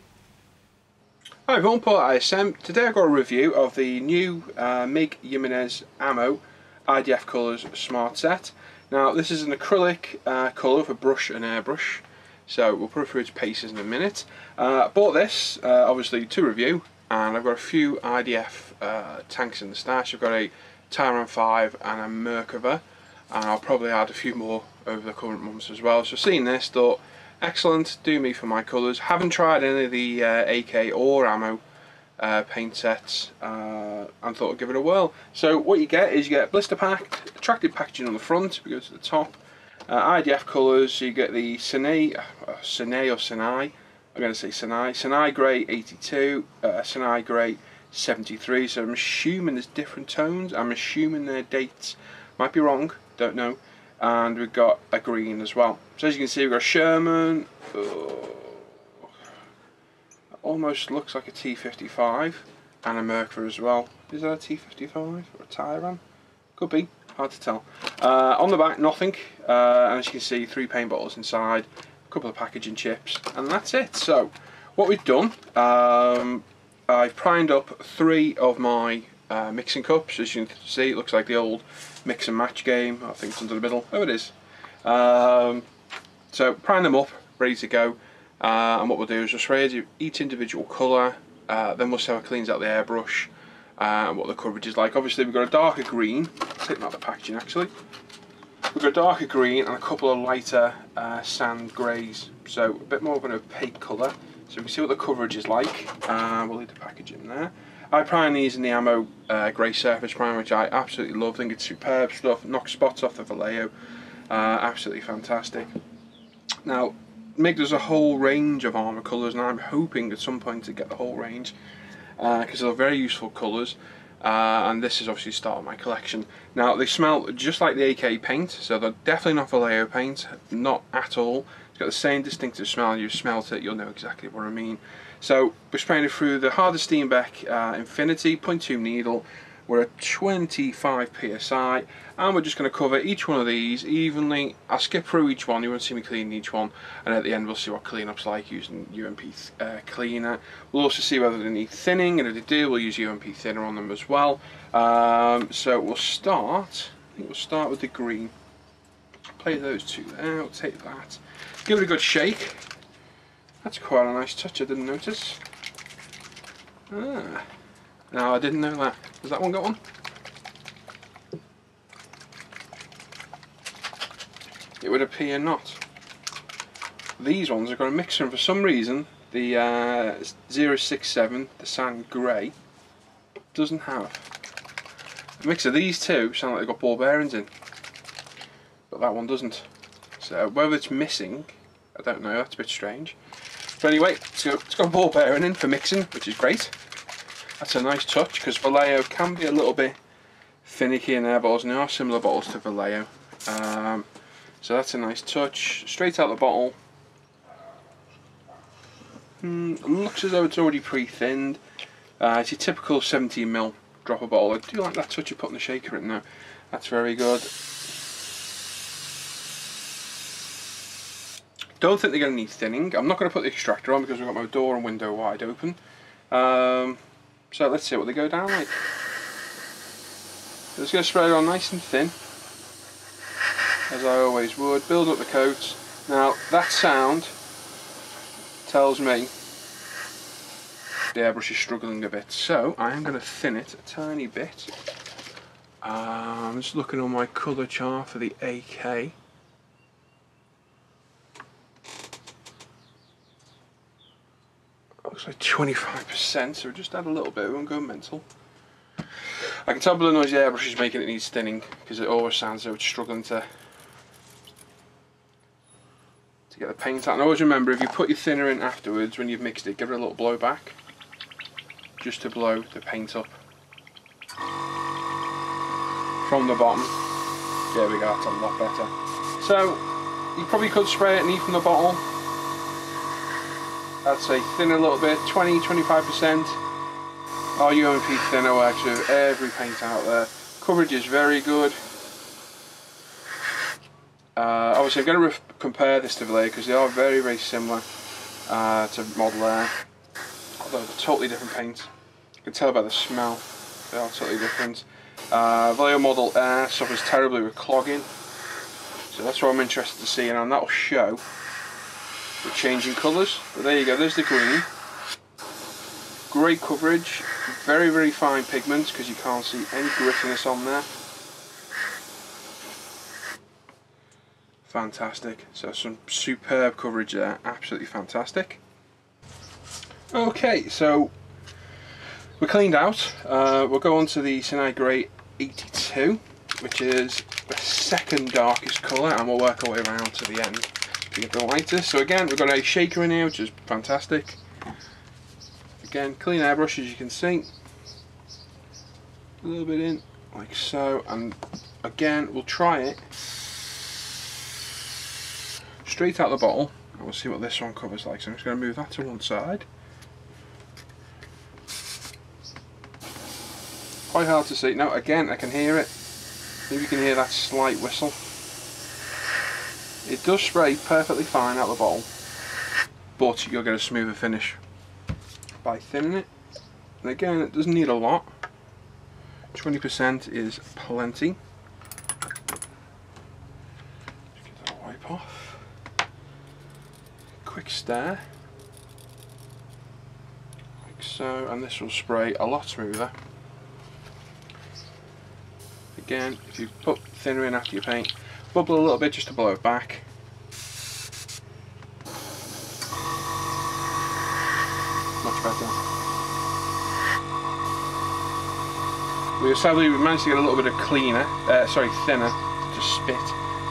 Hi everyone, Paul at ISM. Today I've got a review of the new Mig AMMO IDF Colours Smart Set. Now this is an acrylic colour for brush and airbrush, so we'll put it through its paces in a minute. Bought this obviously to review, and I've got a few IDF tanks in the stash. I've got a Tyran 5 and a Merkava, and I'll probably add a few more over the current months as well. So seeing this, thought, excellent, do me for my colours. Haven't tried any of the AK or ammo paint sets, and thought I'd give it a whirl. So what you get is you get blister packed, attractive packaging on the front. We go to the top. IDF colours, so you get the Sinai, I'm going to say Sinai Grey 82, Sinai Grey 73. So I'm assuming there's different tones. I'm assuming they're dates. Might be wrong, don't know. And we've got a green as well. So as you can see, we've got a Sherman. Almost looks like a T55, and a Merkava as well. Is that a T55 or a Tyran? Could be, hard to tell. On the back, nothing. And as you can see, 3 paint bottles inside, a couple of packaging chips, and that's it. So what we've done, I've primed up 3 of my mixing cups. As you can see, it looks like the old mix and match game. I think it's under the middle. Oh, it is. So prime them up, ready to go. And what we'll do is just spray each individual colour. Then we'll see how it cleans out the airbrush and what the coverage is like. Obviously, we've got a darker green. Let's take them out of the packaging actually. We've got a darker green and a couple of lighter sand greys. So a bit more of an opaque colour. So we can see what the coverage is like. We'll leave the packaging there. I prime these in the Ammo grey surface primer, which I absolutely love. I think it's superb stuff. Knocks spots off the Vallejo. Absolutely fantastic. Now, Mig does a whole range of armour colours, and I'm hoping at some point to get the whole range because they're very useful colours. And this is obviously the start of my collection. Now, they smell just like the AK paint, so they're definitely not Vallejo paint, not at all. It's got the same distinctive smell. You smelt it, you'll know exactly what I mean. So we're spraying it through the Harder Steenbeck Infinity 0.2 needle. We're at 25 psi, and we're just going to cover each one of these evenly. I'll skip through each one, you won't see me cleaning each one, and at the end we'll see what cleanup's like using UMP cleaner. We'll also see whether they need thinning, and if they do, we'll use UMP thinner on them as well. So we'll start, I think we'll start with the green. Play those two there, we'll take that. Give it a good shake. That's quite a nice touch, I didn't notice. No, I didn't know that. Has that one got one? it would appear not. These ones have got a mixer, and for some reason the 067, the sand grey, doesn't have a mixer. These two sound like they've got ball bearings in, but that one doesn't. So whether it's missing, I don't know, that's a bit strange. But anyway, it's got a ball bearing in for mixing, which is great. That's a nice touch, because Vallejo can be a little bit finicky in their bottles, and they are similar bottles to Vallejo. So that's a nice touch. Straight out the bottle. Looks as though it's already pre-thinned. It's your typical 17mm dropper bottle. I do like that touch of putting the shaker in now. That's very good. Don't think they're going to need thinning. I'm not going to put the extractor on because we've got my door and window wide open. So let's see what they go down like. Just going to spray it on nice and thin, as I always would. Build up the coat. Now that sound tells me the airbrush is struggling a bit, so I am going to thin it a tiny bit. I'm just looking on my colour chart for the AK. Looks like 25%, so just add a little bit, we won't go mental. I can tell by the noise the airbrush is making it needs thinning, because it always sounds as though it's struggling to get the paint out. And always remember, if you put your thinner in afterwards when you've mixed it, give it a little blow back, just to blow the paint up from the bottom. There we go, that's a lot better. So you probably could spray it neat from the bottle. I'd say thin a little bit, 20-25%. Our UMP thinner works with every paint out there. Coverage is very good. Obviously I'm going to compare this to Vallejo because they are very similar to Model Air, although they're totally different paint. You can tell by the smell, they are totally different. Vallejo Model Air suffers terribly with clogging, so that's what I'm interested to see, and that'll show with changing colours. But there you go, there's the green. Great coverage, very fine pigment because you can't see any grittiness on there. Fantastic, so some superb coverage there, absolutely fantastic. Okay, so we're cleaned out. We'll go on to the Sinai Grey 82, which is the second darkest colour, and we'll work our way around to the end to get the lightest. So again, we've got a shaker in here, which is fantastic. Again, clean airbrush as you can see. A little bit in, like so, and again, we'll try it straight out the bottle, and we'll see what this one covers like. So I'm just going to move that to one side. Quite hard to see. Now again, I can hear it. Maybe you can hear that slight whistle. It does spray perfectly fine out the bottle, but you'll get a smoother finish by thinning it. And again, it doesn't need a lot. 20% is plenty. Just get that wipe off. Quick stir, like so, and this will spray a lot smoother. Again, if you put thinner in after you paint, bubble a little bit just to blow it back. Much better. Sadly we managed to get a little bit of thinner to spit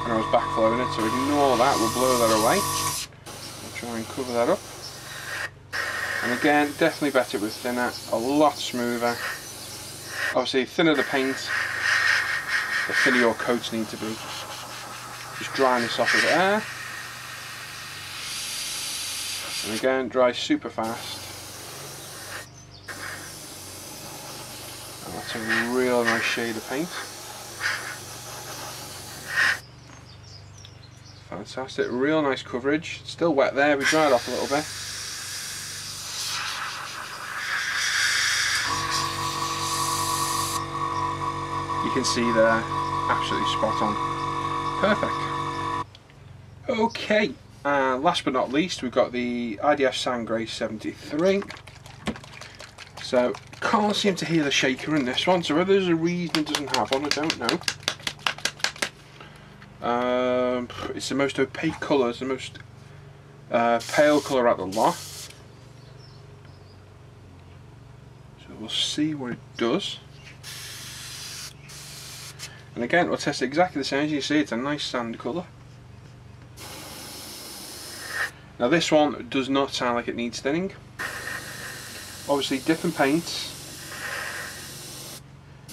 when I was backflowing it, so ignore that, we'll blow that away. Try and cover that up. And again, definitely better with thinner, a lot smoother. Obviously, the thinner the paint, the thinner your coats need to be. Just drying this off with air. And again, dry super fast. And that's a real nice shade of paint. Fantastic, real nice coverage. Still wet there, we dried off a little bit. You can see there, absolutely spot on. Perfect. Okay, last but not least, we've got the IDF Sand Grey 73. So, can't seem to hear the shaker in this one, so whether there's a reason it doesn't have one, I don't know. It's the most opaque colour, it's the most pale colour out the lot. So we'll see what it does. And again, we'll test it exactly the same. As you can see, it's a nice sand colour. Now this one does not sound like it needs thinning. Obviously different paints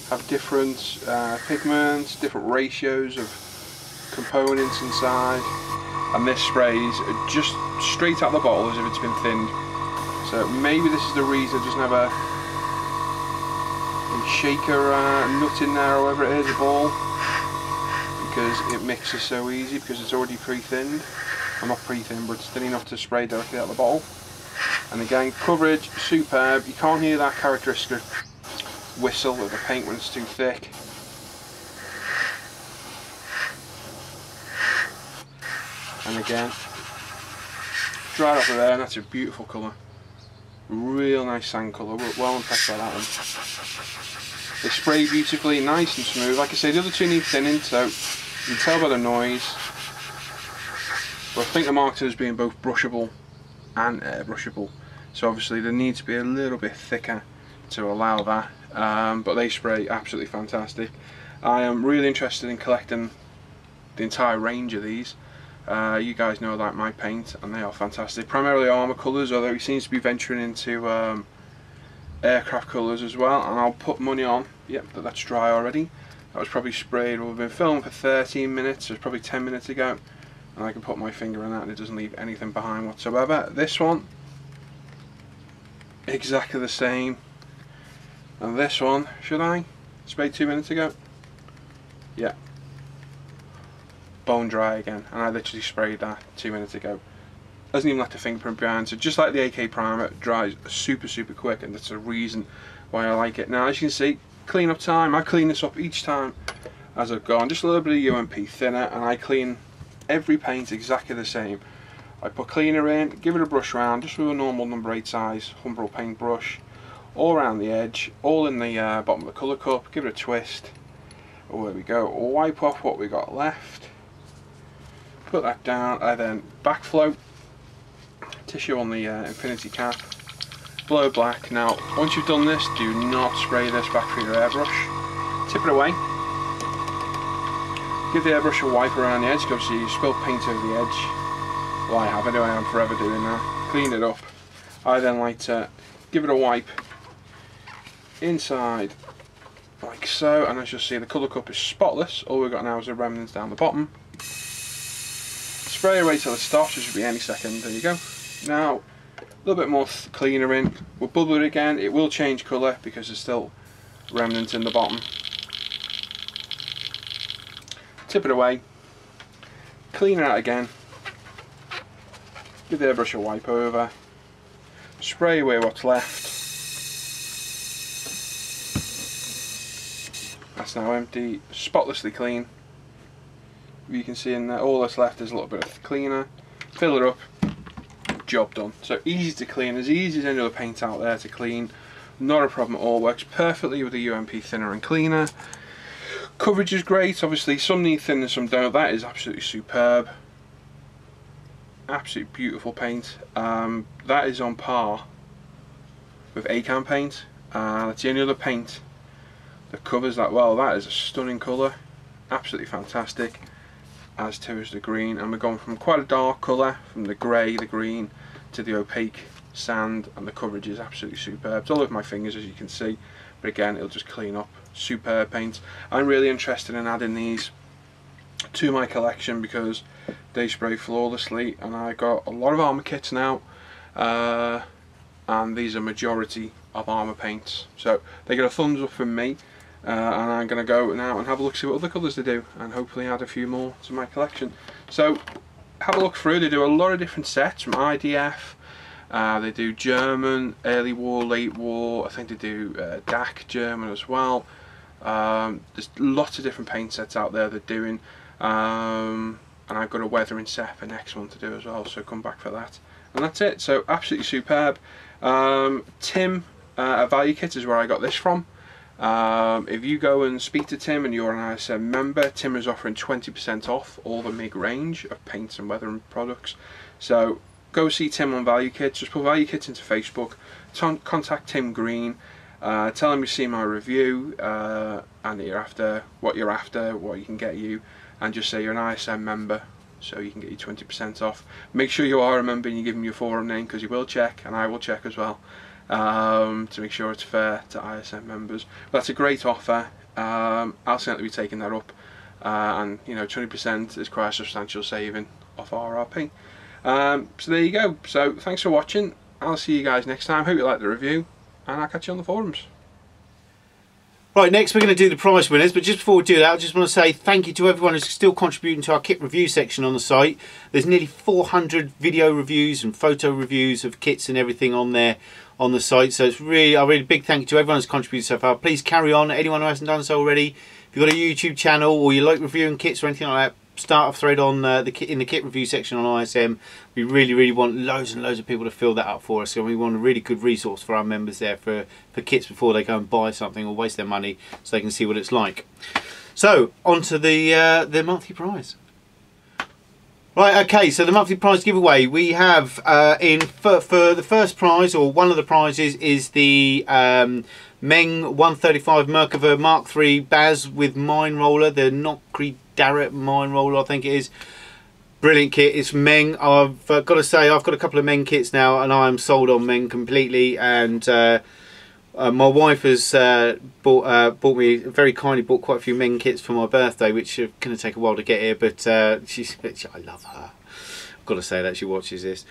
have different pigments, different ratios of components inside, and this sprays just straight out the bottle as if it's been thinned. So maybe this is the reason it doesn't have a shaker nut in there or whatever it is, a ball, because it mixes so easy because it's already pre-thinned. Well, not pre-thinned, but it's thin enough to spray directly out the bottle. And again, coverage superb. You can't hear that characteristic whistle of the paint when it's too thick. And again, dried off of there, and that's a beautiful colour. Real nice sand colour. We're well impressed by that one. They spray beautifully, nice and smooth. Like I say, the other two need thinning, so you can tell by the noise. But I think they're marked as being both brushable and airbrushable, so obviously they need to be a little bit thicker to allow that. But they spray absolutely fantastic. I am really interested in collecting the entire range of these. You guys know that my paint, and they are fantastic. Primarily armour colours, although he seems to be venturing into aircraft colours as well. And I'll put money on, yep, that's dry already. That was probably sprayed, we've been filming for 13 minutes, so it's probably 10 minutes ago. And I can put my finger in that and it doesn't leave anything behind whatsoever. This one, exactly the same. And this one, should I? Sprayed 2 minutes ago? Yeah. Bone dry again, and I literally sprayed that 2 minutes ago. Doesn't even left a fingerprint behind, so just like the AK primer, it dries super quick, and that's the reason why I like it. Now as you can see, clean up time, I clean this up each time as I've gone, just a little bit of UMP thinner, and I clean every paint exactly the same. I put cleaner in, give it a brush round, just with a normal number 8 size Humbrol paint brush, all around the edge, all in the bottom of the colour cup, give it a twist. Oh, there we go, wipe off what we got left. Put that down, I then backflow, tissue on the infinity cap, blow black. Now, once you've done this, do not spray this back through your airbrush. Tip it away. Give the airbrush a wipe around the edge, because obviously you spill paint over the edge. Well, I have anyway, I'm forever doing that. Clean it up. I then like to give it a wipe inside, like so, and as you'll see, the colour cup is spotless. All we've got now is the remnants down the bottom. Spray away till it stops, which should be any second. There you go. Now, a little bit more cleaner in. We'll bubble it again. It will change colour because there's still remnants in the bottom. Tip it away. Clean it out again. Give the airbrush a wipe over. Spray away what's left. That's now empty, spotlessly clean. You can see in there, all that's left is a little bit of cleaner. Fill it up, job done. So easy to clean, as easy as any other paint out there to clean. Not a problem at all, works perfectly with the UMP thinner and cleaner. Coverage is great, obviously some need thinner, some don't. That is absolutely superb. Absolutely beautiful paint. That is on par with ACAM paint. That's the only other paint that covers that well. That is a stunning colour, absolutely fantastic. As too is the green, and we're going from quite a dark colour, from the grey, the green, to the opaque sand, and the coverage is absolutely superb. It's all over my fingers, as you can see, but again, it'll just clean up. Superb paint. I'm really interested in adding these to my collection because they spray flawlessly, and I got a lot of armour kits now, and these are majority of armour paints, so they get a thumbs up from me. And I'm going to go now and have a look, see what other colours they do, and hopefully add a few more to my collection. So have a look through. They do a lot of different sets from IDF. They do German, early war, late war. I think they do DAC German as well. There's lots of different paint sets out there they're doing, and I've got a weathering set for next one to do as well, so come back for that. And that's it. So absolutely superb. Tim, a value kit is where I got this from. If you go and speak to Tim and you're an ISM member, Tim is offering 20% off all the Mig range of paints and weathering products. So go see Tim on Value Kits. Just put Value Kits into Facebook, contact Tim Green, tell him you see my review and that you're after what you can get you, and just say you're an ISM member so you can get you 20% off. Make sure you are a member and you give him your forum name, because he will check and I will check as well, to make sure it's fair to ISM members. But that's a great offer. I'll certainly be taking that up, and you know, 20% is quite a substantial saving off RRP. So there you go. So thanks for watching. I'll see you guys next time. Hope you like the review, and I'll catch you on the forums. Right, next we're going to do the prize winners, but just before we do that, I just want to say thank you to everyone who's still contributing to our kit review section on the site. There's nearly 400 video reviews and photo reviews of kits and everything on there on the site, so it's really a really big thank you to everyone who's contributed so far. Please carry on. Anyone who hasn't done so already, if you've got a YouTube channel or you like reviewing kits or anything like that, start a thread on in the kit review section on ISM. We really want loads and loads of people to fill that up for us, so we want a really good resource for our members there for kits before they go and buy something or waste their money, so they can see what it's like. So on to the monthly prize. Right, okay, so the monthly prize giveaway, we have for the first prize, or one of the prizes, is the Meng 135 Merkava Mark III Baz with mine roller, the Nokri Darrett mine roller, I think it is. Brilliant kit. It's Meng. I've got to say, I've got a couple of Meng kits now, and I am sold on Meng completely. And my wife has bought me, very kindly bought quite a few Meng kits for my birthday, which are going to take a while to get here. But I love her. I've got to say that she watches this.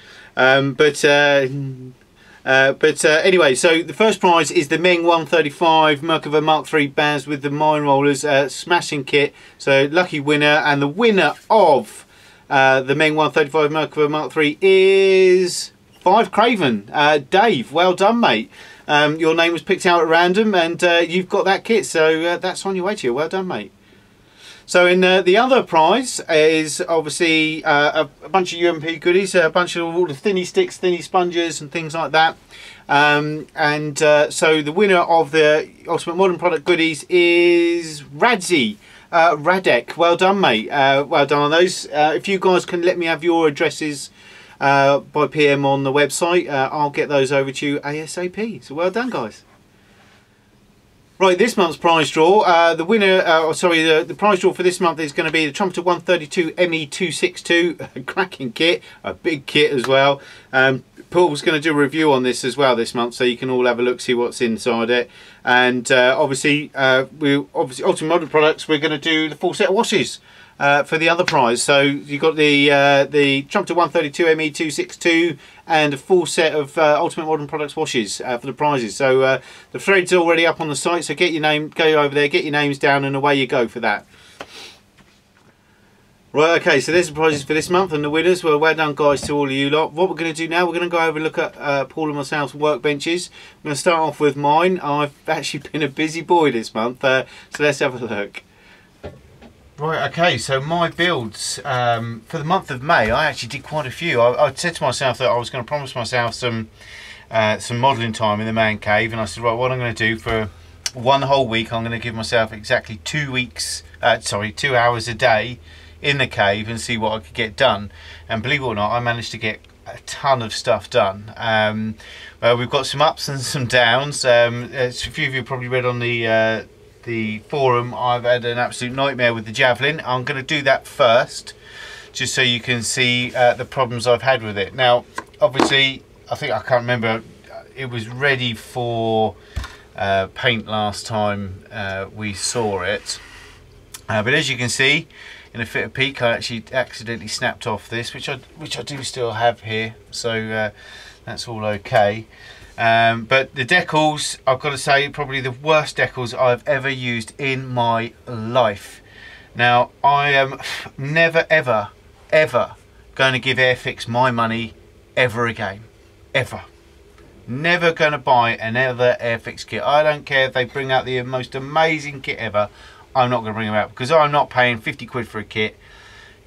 Anyway, so the first prize is the Meng 135 Merkava Mark III Baz with the mine rollers, smashing kit. So lucky winner, and the winner of the Meng 135 Merkava Mark III is 5 Craven. Dave, well done, mate. Your name was picked out at random, and you've got that kit, so that's on your way to you. Well done, mate. So in the other prize is obviously a bunch of UMP goodies, a bunch of all the thinny sticks, thinny sponges and things like that. So the winner of the Ultimate Modern Product goodies is Radzi. Radek, well done, mate. Well done on those. If you guys can let me have your addresses by PM on the website, I'll get those over to you ASAP. So well done, guys. Right, this month's prize draw, the winner, the prize draw for this month is going to be the Trumpeter 132 ME262, a cracking kit, a big kit as well. Paul's going to do a review on this as well this month, so you can all have a look, see what's inside it. And obviously Ultimate Modern Products, we're going to do the full set of washes for the other prize. So you've got the Trumpeter 132 ME262 and a full set of Ultimate Modern Products washes for the prizes. So the thread's already up on the site, so get your name, go over there, get your names down, and away you go for that. Right, okay, so there's the prizes for this month and the winners. Well done, guys, to all of you lot. What we're going to do now, we're going to go over and look at Paul and myself's workbenches. I'm going to start off with mine. I've actually been a busy boy this month, so let's have a look. Right, okay, so my builds for the month of May, I actually did quite a few. I said to myself that I was going to promise myself some modelling time in the man cave, and I said, right, what I'm going to do for one whole week, I'm going to give myself exactly 2 hours a day in the cave and see what I could get done. And believe it or not, I managed to get a ton of stuff done. We've got some ups and some downs. As a few of you probably read on the forum, I've had an absolute nightmare with the javelin. I'm going to do that first, just so you can see the problems I've had with it. Now, obviously, I can't remember, it was ready for paint last time we saw it. But as you can see, in a fit of pique, I actually accidentally snapped off this, which I do still have here. So that's all okay. But the decals, I've got to say, probably the worst decals I've ever used in my life. Now, I am never, ever, ever going to give Airfix my money ever again. Ever. Never going to buy another Airfix kit. I don't care if they bring out the most amazing kit ever. I'm not going to bring them out, because I'm not paying 50 quid for a kit.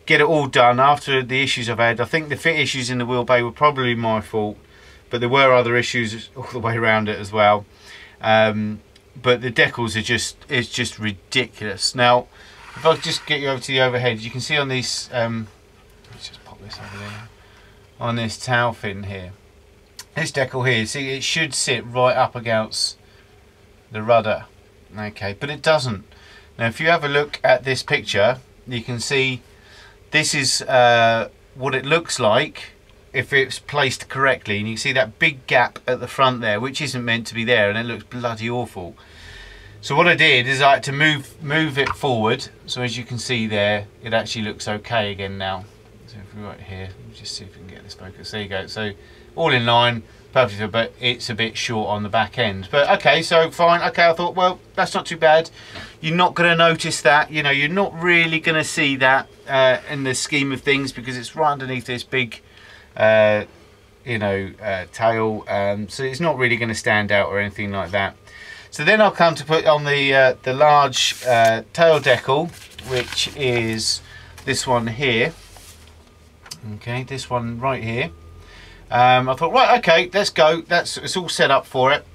Get it all done after the issues I've had. I think the fit issues in the wheel bay were probably my fault, but there were other issues all the way around it as well. but the decals are it's just ridiculous. Now, if I just get you over to the overhead, you can see on these, let's just pop this over there, on this tail fin here, this decal here, see, it should sit right up against the rudder, okay, but it doesn't. Now, if you have a look at this picture, you can see this is what it looks like if it's placed correctly, and you can see that big gap at the front there, which isn't meant to be there, and it looks bloody awful. So what I did is I had to move it forward, so as you can see there, it actually looks okay again now. So if we right here, let me just see if we can get this focus. There you go. So all in line, perfectly, but it's a bit short on the back end. But okay, so fine. Okay, I thought, well, that's not too bad. You're not going to notice that, you know, you're not really going to see that in the scheme of things, because it's right underneath this big tail, so it's not really going to stand out or anything like that. So then I'll come to put on the large tail decal, which is this one here. Okay, this one right here. I thought, right, okay, let's go. It's all set up for it.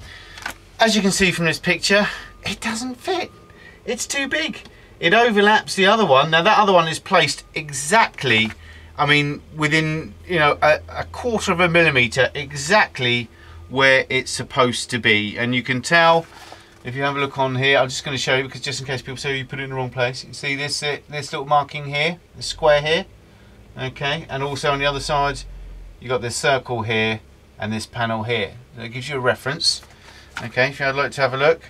As you can see from this picture, it doesn't fit. It's too big. It overlaps the other one. Now that other one is placed exactly, I mean, within, you know, a quarter of a millimetre, exactly where it's supposed to be. And you can tell, if you have a look on here, I'm just going to show you, because just in case people say you put it in the wrong place, you can see this little marking here, the square here, okay, and also on the other side, you got this circle here and this panel here. That gives you a reference, okay, if you'd like to have a look.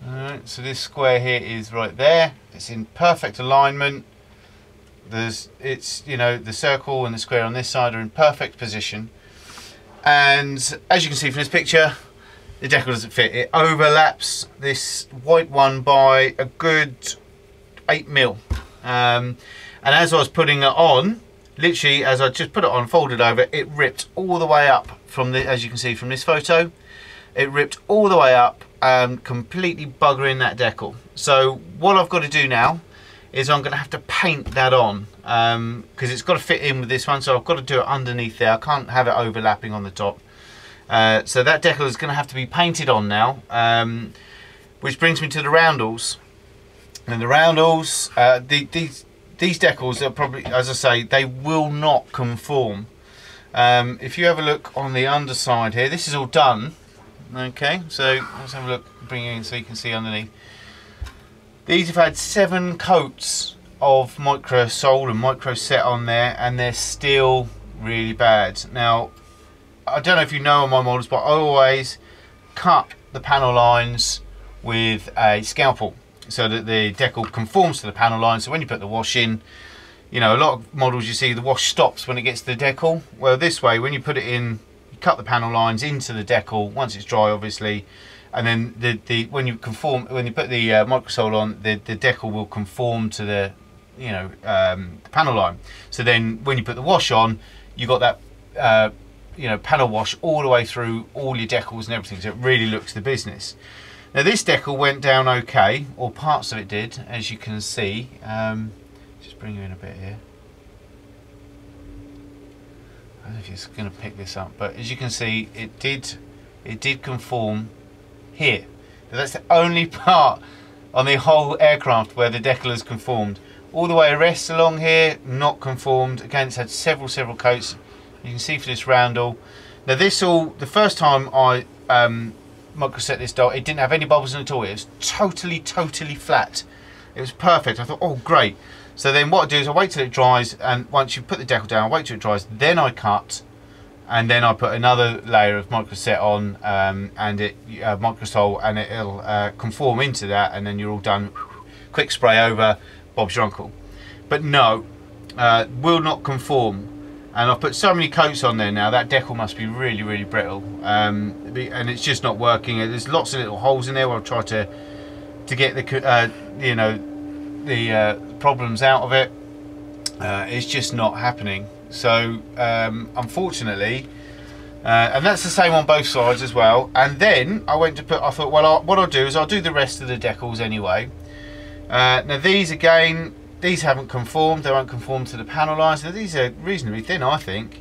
Alright, so this square here is right there. It's in perfect alignment. You know, the circle and the square on this side are in perfect position, and as you can see from this picture, the decal doesn't fit. It overlaps this white one by a good 8 mil, and as I was putting it on, literally as I just put it on, folded over, it ripped all the way up from the, as you can see from this photo, it ripped all the way up, completely buggering that decal. So what I've got to do now is I'm going to have to paint that on, because it's got to fit in with this one, so I've got to do it underneath there. I can't have it overlapping on the top. So that decal is going to have to be painted on now, which brings me to the roundels. And the roundels, these decals are probably, as I say, they will not conform. If you have a look on the underside here, this is all done. Okay, so let's have a look, bring it in so you can see underneath. These have had 7 coats of micro sole and micro set on there, and they're still really bad. Now, I don't know if you know on my models, but I always cut the panel lines with a scalpel so that the decal conforms to the panel line. So when you put the wash in, you know, a lot of models you see the wash stops when it gets to the decal. Well, this way, when you put it in, you cut the panel lines into the decal once it's dry, obviously, and then when you put the microsole on, the decal will conform to the, you know, panel line. So then when you put the wash on, you got that you know, panel wash all the way through all your decals and everything, so it really looks the business. Now this decal went down okay, or parts of it did, as you can see. Just bring you in a bit here. I don't know if you're going to pick this up, but as you can see, it did conform here. Now that's the only part on the whole aircraft where the decal has conformed. All the way rest along here, not conformed. Again, it's had several coats. You can see for this roundel. Now this all, the first time I micro set this dot, it didn't have any bubbles in it at all. It was totally flat. It was perfect. I thought, oh great. So then what I do is I wait till it dries, and once you put the decal down, I wait till it dries, then I cut, and then I put another layer of micro set on, and it microsole, and it'll conform into that, and then you're all done. Quick spray over, Bob's your uncle. But no, will not conform. And I've put so many coats on there now, that decal must be really brittle, and it's just not working. There's lots of little holes in there where I've tried to get the you know, the problems out of it. It's just not happening. So unfortunately, and that's the same on both sides as well. And then I went to put, I thought, well, what I'll do is I'll do the rest of the decals anyway. Now these again, these haven't conformed. They won't conform to the panel lines. Now these are reasonably thin, I think.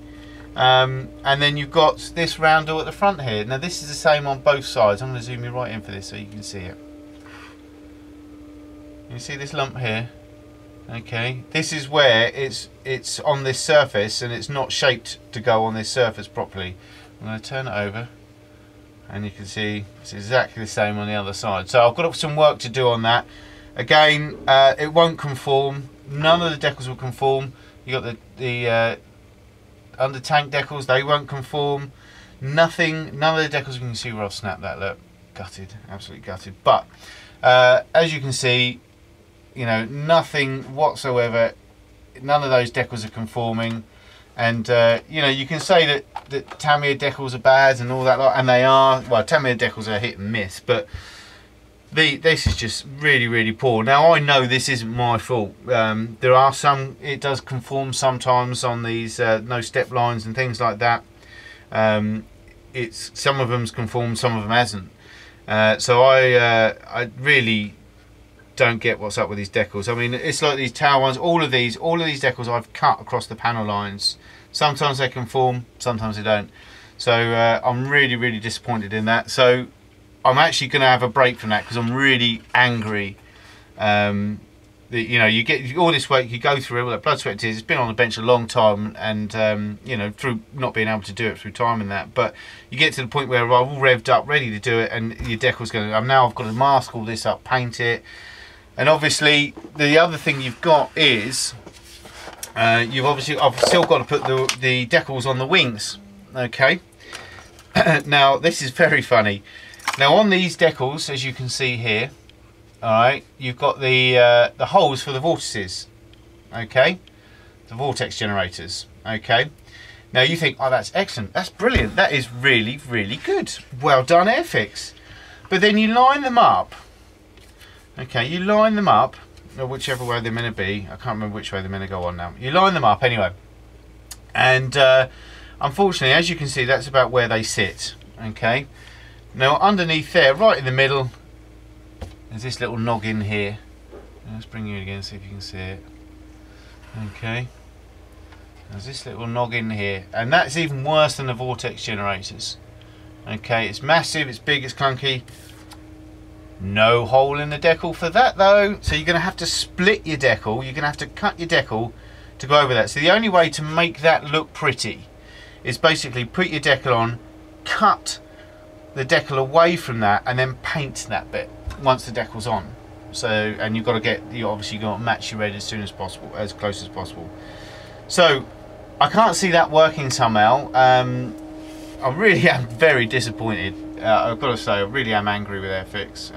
And then you've got this roundel at the front here. Now this is the same on both sides. I'm going to zoom you right in for this so you can see it. You see this lump here? Okay, this is where it's on this surface and it's not shaped to go on this surface properly. I'm going to turn it over and you can see it's exactly the same on the other side. So I've got some work to do on that. Again, it won't conform. None of the decals will conform. You got the under tank decals, they won't conform. Nothing, none of the decals, you can see where I've snapped that, look, gutted, absolutely gutted. But as you can see, you know, nothing whatsoever, none of those decals are conforming. And you know, you can say that Tamiya decals are bad and all that lot, and they are. Well, Tamiya decals are hit and miss, but this is just really, really poor. Now I know this isn't my fault. There are some, it does conform sometimes on these no step lines and things like that. It's some of them's conformed, some of them hasn't. So I really don't get what's up with these decals. I mean, it's like these tower ones. All of these decals I've cut across the panel lines. Sometimes they conform, sometimes they don't. So I'm really, really disappointed in that. So I'm actually going to have a break from that because I'm really angry. That, you know, you get all this work, you go through all that blood, sweat, tears. It's been on the bench a long time, and you know, through not being able to do it through time and that. But you get to the point where I'm all revved up, ready to do it, and your decal's going to. Now I've got to mask all this up, paint it, and obviously the other thing you've got is I've still got to put the decals on the wings. Okay. Now this is very funny. Now on these decals, as you can see here, alright, you've got the holes for the vortices, okay, the vortex generators, okay. Now you think, oh, that's excellent, that's brilliant, that is really, really good, well done Airfix. But then you line them up, okay, you line them up, or whichever way they're meant to be, I can't remember which way they're meant to go on now, you line them up anyway, and unfortunately, as you can see, that's about where they sit, okay. Now underneath there, right in the middle, there's this little noggin here. Let's bring you again, see if you can see it. Okay. There's this little noggin here, and that's even worse than the vortex generators. Okay, it's massive, it's big, it's clunky. No hole in the decal for that though. So you're going to have to split your decal. You're going to have to cut your decal to go over that. So the only way to make that look pretty is basically put your decal on, cut the decal away from that, and then paint that bit once the decal's on. So, and you've got to get, you obviously got to match your red as soon as possible, as close as possible. So I can't see that working somehow. I really am very disappointed. I've got to say, I really am angry with Airfix.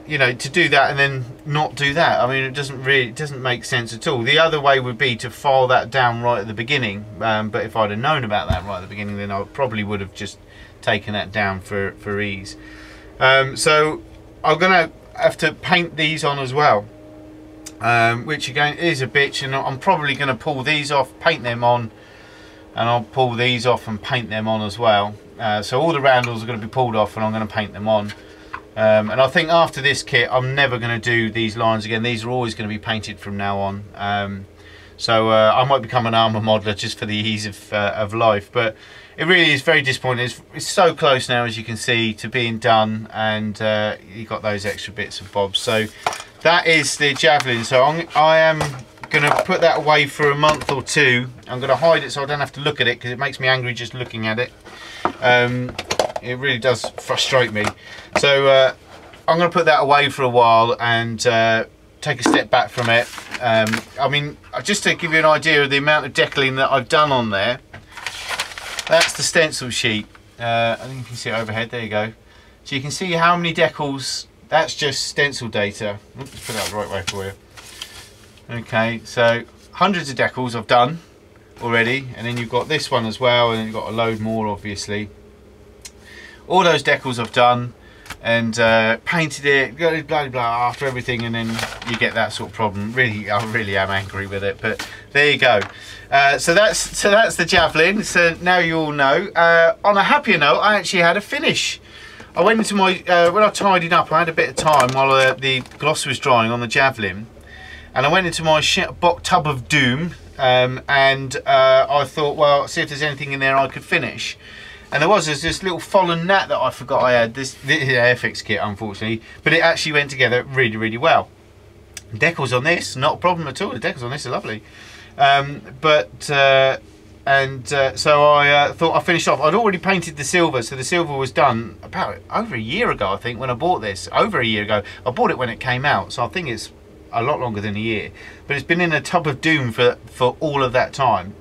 You know, to do that and then not do that, I mean, it doesn't make sense at all. The other way would be to file that down right at the beginning, but if I'd have known about that right at the beginning, then I probably would have just taken that down for ease. So I'm gonna have to paint these on as well, which again is a bitch, and I'm probably going to pull these off, paint them on, and I'll pull these off and paint them on as well. So all the roundels are going to be pulled off and I'm going to paint them on. And I think after this kit I'm never going to do these lines again. These are always going to be painted from now on. So I might become an armour modeler just for the ease of life, but it really is very disappointing. It's so close now, as you can see, to being done, and you've got those extra bits and bobs. So that is the Javelin. So I am going to put that away for a month or two. I'm going to hide it so I don't have to look at it, because it makes me angry just looking at it. It really does frustrate me. So I'm going to put that away for a while and take a step back from it. I mean, just to give you an idea of the amount of decaling that I've done on there, that's the stencil sheet. I think you can see it overhead, there you go. So you can see how many decals, that's just stencil data. Let's put that the right way for you. Okay, so hundreds of decals I've done already, and then you've got this one as well, and then you've got a load more obviously. All those decals I've done, and painted it, blah, blah, blah, after everything, and then you get that sort of problem. Really, I really am angry with it, but there you go. So that's the Javelin. So now you all know. On a happier note, I actually had a finish. I went into my when I tidied up, I had a bit of time while the gloss was drying on the Javelin, and I went into my tub of doom and I thought, well, see if there's anything in there I could finish. And there's this little fallen nut that I forgot I had. This Airfix kit, unfortunately, but it actually went together really, really well. Decals on this, not a problem at all. The decals on this are lovely. So I thought I finished off. I'd already painted the silver, so the silver was done about over a year ago, I think, when I bought this. Over a year ago. I bought it when it came out, so I think it's a lot longer than a year. But it's been in a tub of doom for all of that time.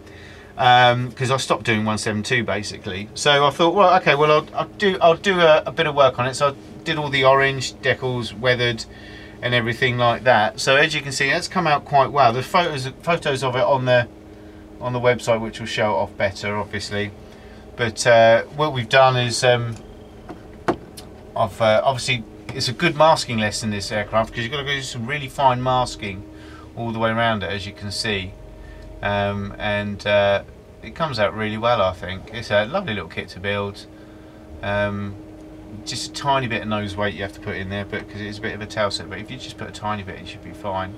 Because I stopped doing 172 basically. So I thought, well, okay, well I'll do a bit of work on it. So I did all the orange decals, weathered, and everything like that. So as you can see, it's come out quite well. There's photos of it on the website, which will show it off better, obviously. But what we've done is obviously it's a good masking lesson, this aircraft, because you've got to do some really fine masking all the way around it, as you can see. It comes out really well, I think. It's a lovely little kit to build. Just a tiny bit of nose weight you have to put in there, but because it is a bit of a tail set, but if you just put a tiny bit, it should be fine.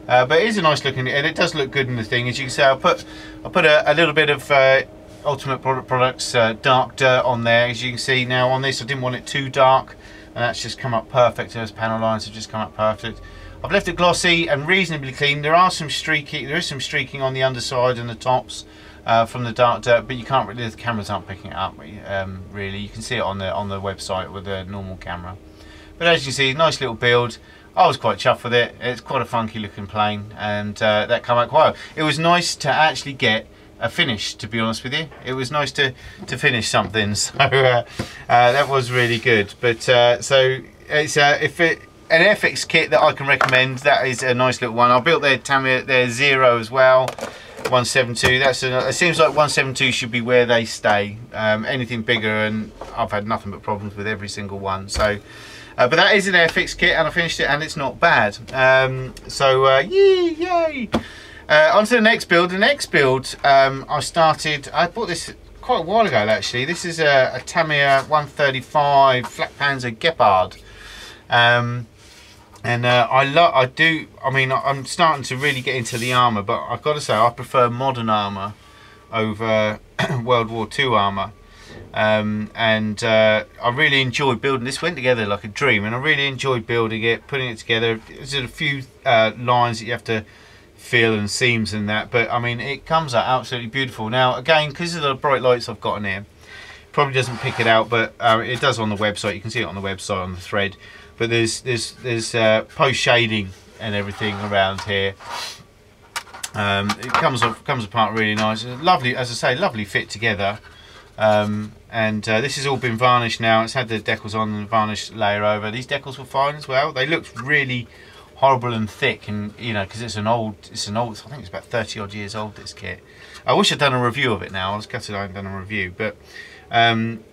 But it is a nice looking, and it does look good in the thing. As you can see, I put a little bit of Ultimate Products dark dirt on there. As you can see now on this, I didn't want it too dark, and that's just come up perfect. Those panel lines have just come up perfect. I've left it glossy and reasonably clean. There is some streaking on the underside and the tops from the dark dirt, but you can't really, the cameras aren't picking it up really. You can see it on the website with a normal camera. But as you can see, nice little build. I was quite chuffed with it. It's quite a funky looking plane, and that came out quite well. It was nice to actually get a finish, to be honest with you. It was nice to finish something, so that was really good. But so it's an Airfix kit that I can recommend. That is a nice little one. I built their Zero as well, 172. It seems like 172 should be where they stay. Anything bigger, and I've had nothing but problems with every single one. So, but that is an Airfix kit, and I finished it, and it's not bad. Yay! On to the next build. The next build, I bought this quite a while ago actually. This is a Tamiya 135 Flat Panzer Gepard. I'm starting to really get into the armour, but I've got to say I prefer modern armour over World War II armour. I really enjoyed building this. Went together like a dream, and I really enjoyed building it, putting it together. There's a few lines that you have to fill and seams and that, but I mean it comes out absolutely beautiful. Now again, because of the bright lights I've got in here, probably doesn't pick it out, but it does on the website. You can see it on the website on the thread. But there's post shading and everything around here. It comes apart really nice. Lovely, as I say, lovely fit together. This has all been varnished now. It's had the decals on and the varnish layer over. These decals were fine as well. They looked really horrible and thick, and you know, because it's an old. I think it's about 30 odd years old, this kit. I wish I'd done a review of it now. I was gutted I hadn't done a review, but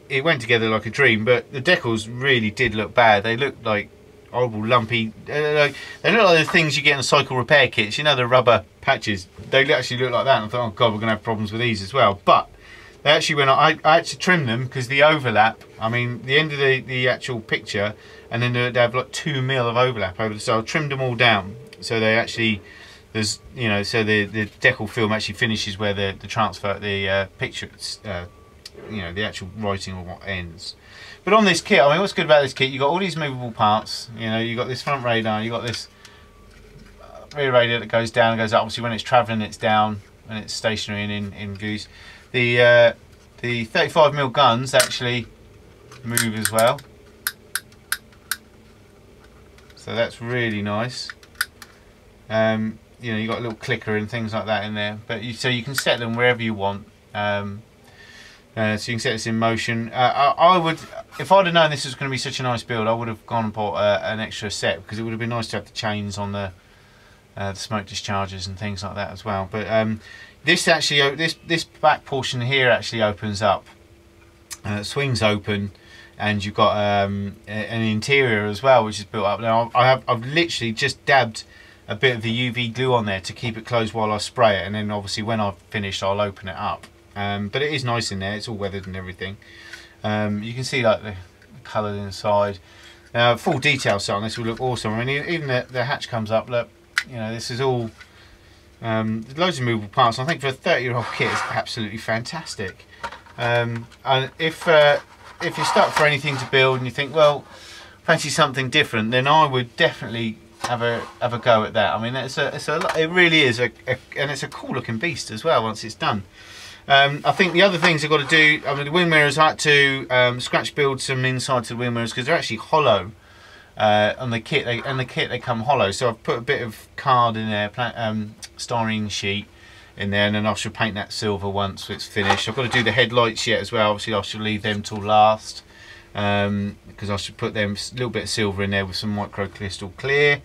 it went together like a dream. But the decals really did look bad. They looked like horrible lumpy, they look like the things you get in cycle repair kits, you know, the rubber patches. They actually look like that, and I thought, oh god, we're gonna have problems with these as well. But they actually went, I actually trimmed them, because the overlap, I mean the end of the actual picture, and then they have like 2 mil of overlap over the, so I trimmed them all down, so they actually, there's, you know, so the decal film actually finishes where the transfer, the picture, you know, the actual writing or what ends. But on this kit, I mean, what's good about this kit, you've got all these movable parts. You know, you've got this front radar, you've got this rear radar that goes down and goes up. Obviously when it's travelling, it's down, when it's stationary and in goose. The 35mm guns actually move as well, so that's really nice. You know, you've got a little clicker and things like that in there, but so you can set them wherever you want. So you can set this in motion. I would, if I'd have known this was going to be such a nice build, I would have gone and bought an extra set, because it would have been nice to have the chains on the smoke dischargers and things like that as well. But this actually, this back portion here actually opens up, swings open, and you've got an interior as well, which is built up. Now I've literally just dabbed a bit of the UV glue on there to keep it closed while I spray it, and then obviously when I've finished I'll open it up. But it is nice in there, it's all weathered and everything. You can see like the colour inside. Full detail set on this will look awesome. I mean, even the hatch comes up, look, you know, this is all There's loads of movable parts. I think for a 30-year-old kit, it's absolutely fantastic. And if you're stuck for anything to build and you think, well, fancy something different, then I would definitely have a go at that. I mean, it really is and it's a cool looking beast as well once it's done. I think the other things I've got to do, I mean, the wing mirrors, I had to scratch build some inside to the wing mirrors because they're actually hollow on the kit. They come hollow, so I've put a bit of card in there, styrene sheet in there, and then I shall paint that silver once it's finished. I've got to do the headlights yet as well. Obviously I shall leave them till last because I should put them a little bit of silver in there with some micro crystal clear.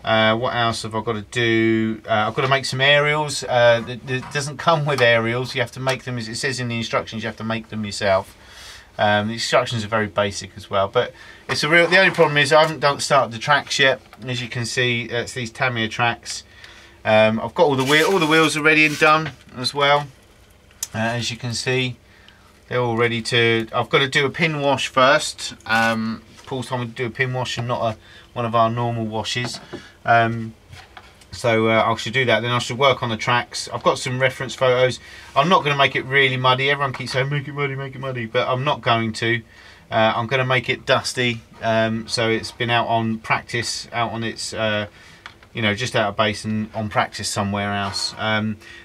What else have I got to do? I've got to make some aerials. It doesn't come with aerials. You have to make them, as it says in the instructions, you have to make them yourself. The instructions are very basic as well, but the only problem is I haven't started the tracks yet. As you can see, it's these Tamiya tracks. I've got all the wheels are ready and done as well. As you can see, they're all ready to. I've got to do a pin wash first. Paul's told me to do a pin wash and not one of our normal washes. So I should do that, then I should work on the tracks. I've got some reference photos. I'm not going to make it really muddy. Everyone keeps saying make it muddy, but I'm not going to. I'm going to make it dusty, so it's been out on practice, out on its, you know, just out of base and on practice somewhere else.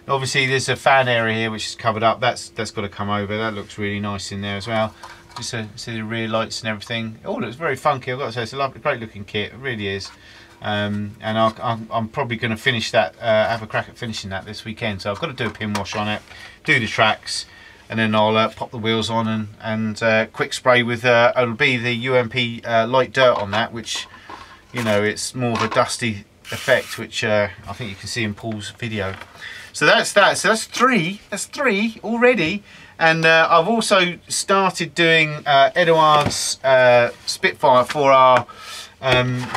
Obviously there's a fan area here which is covered up. That's got to come over. That looks really nice in there as well. Just see the rear lights and everything. Oh, it looks very funky. I've got to say, it's a lovely, great looking kit. It really is. And I'm probably going to finish that, have a crack at finishing that this weekend. So I've got to do a pin wash on it, do the tracks, and then I'll pop the wheels on and quick spray with it'll be the UMP light dirt on that, which, you know, it's more of a dusty effect, which I think you can see in Paul's video. So that's that. So that's three already. And I've also started doing Eduard's Spitfire for our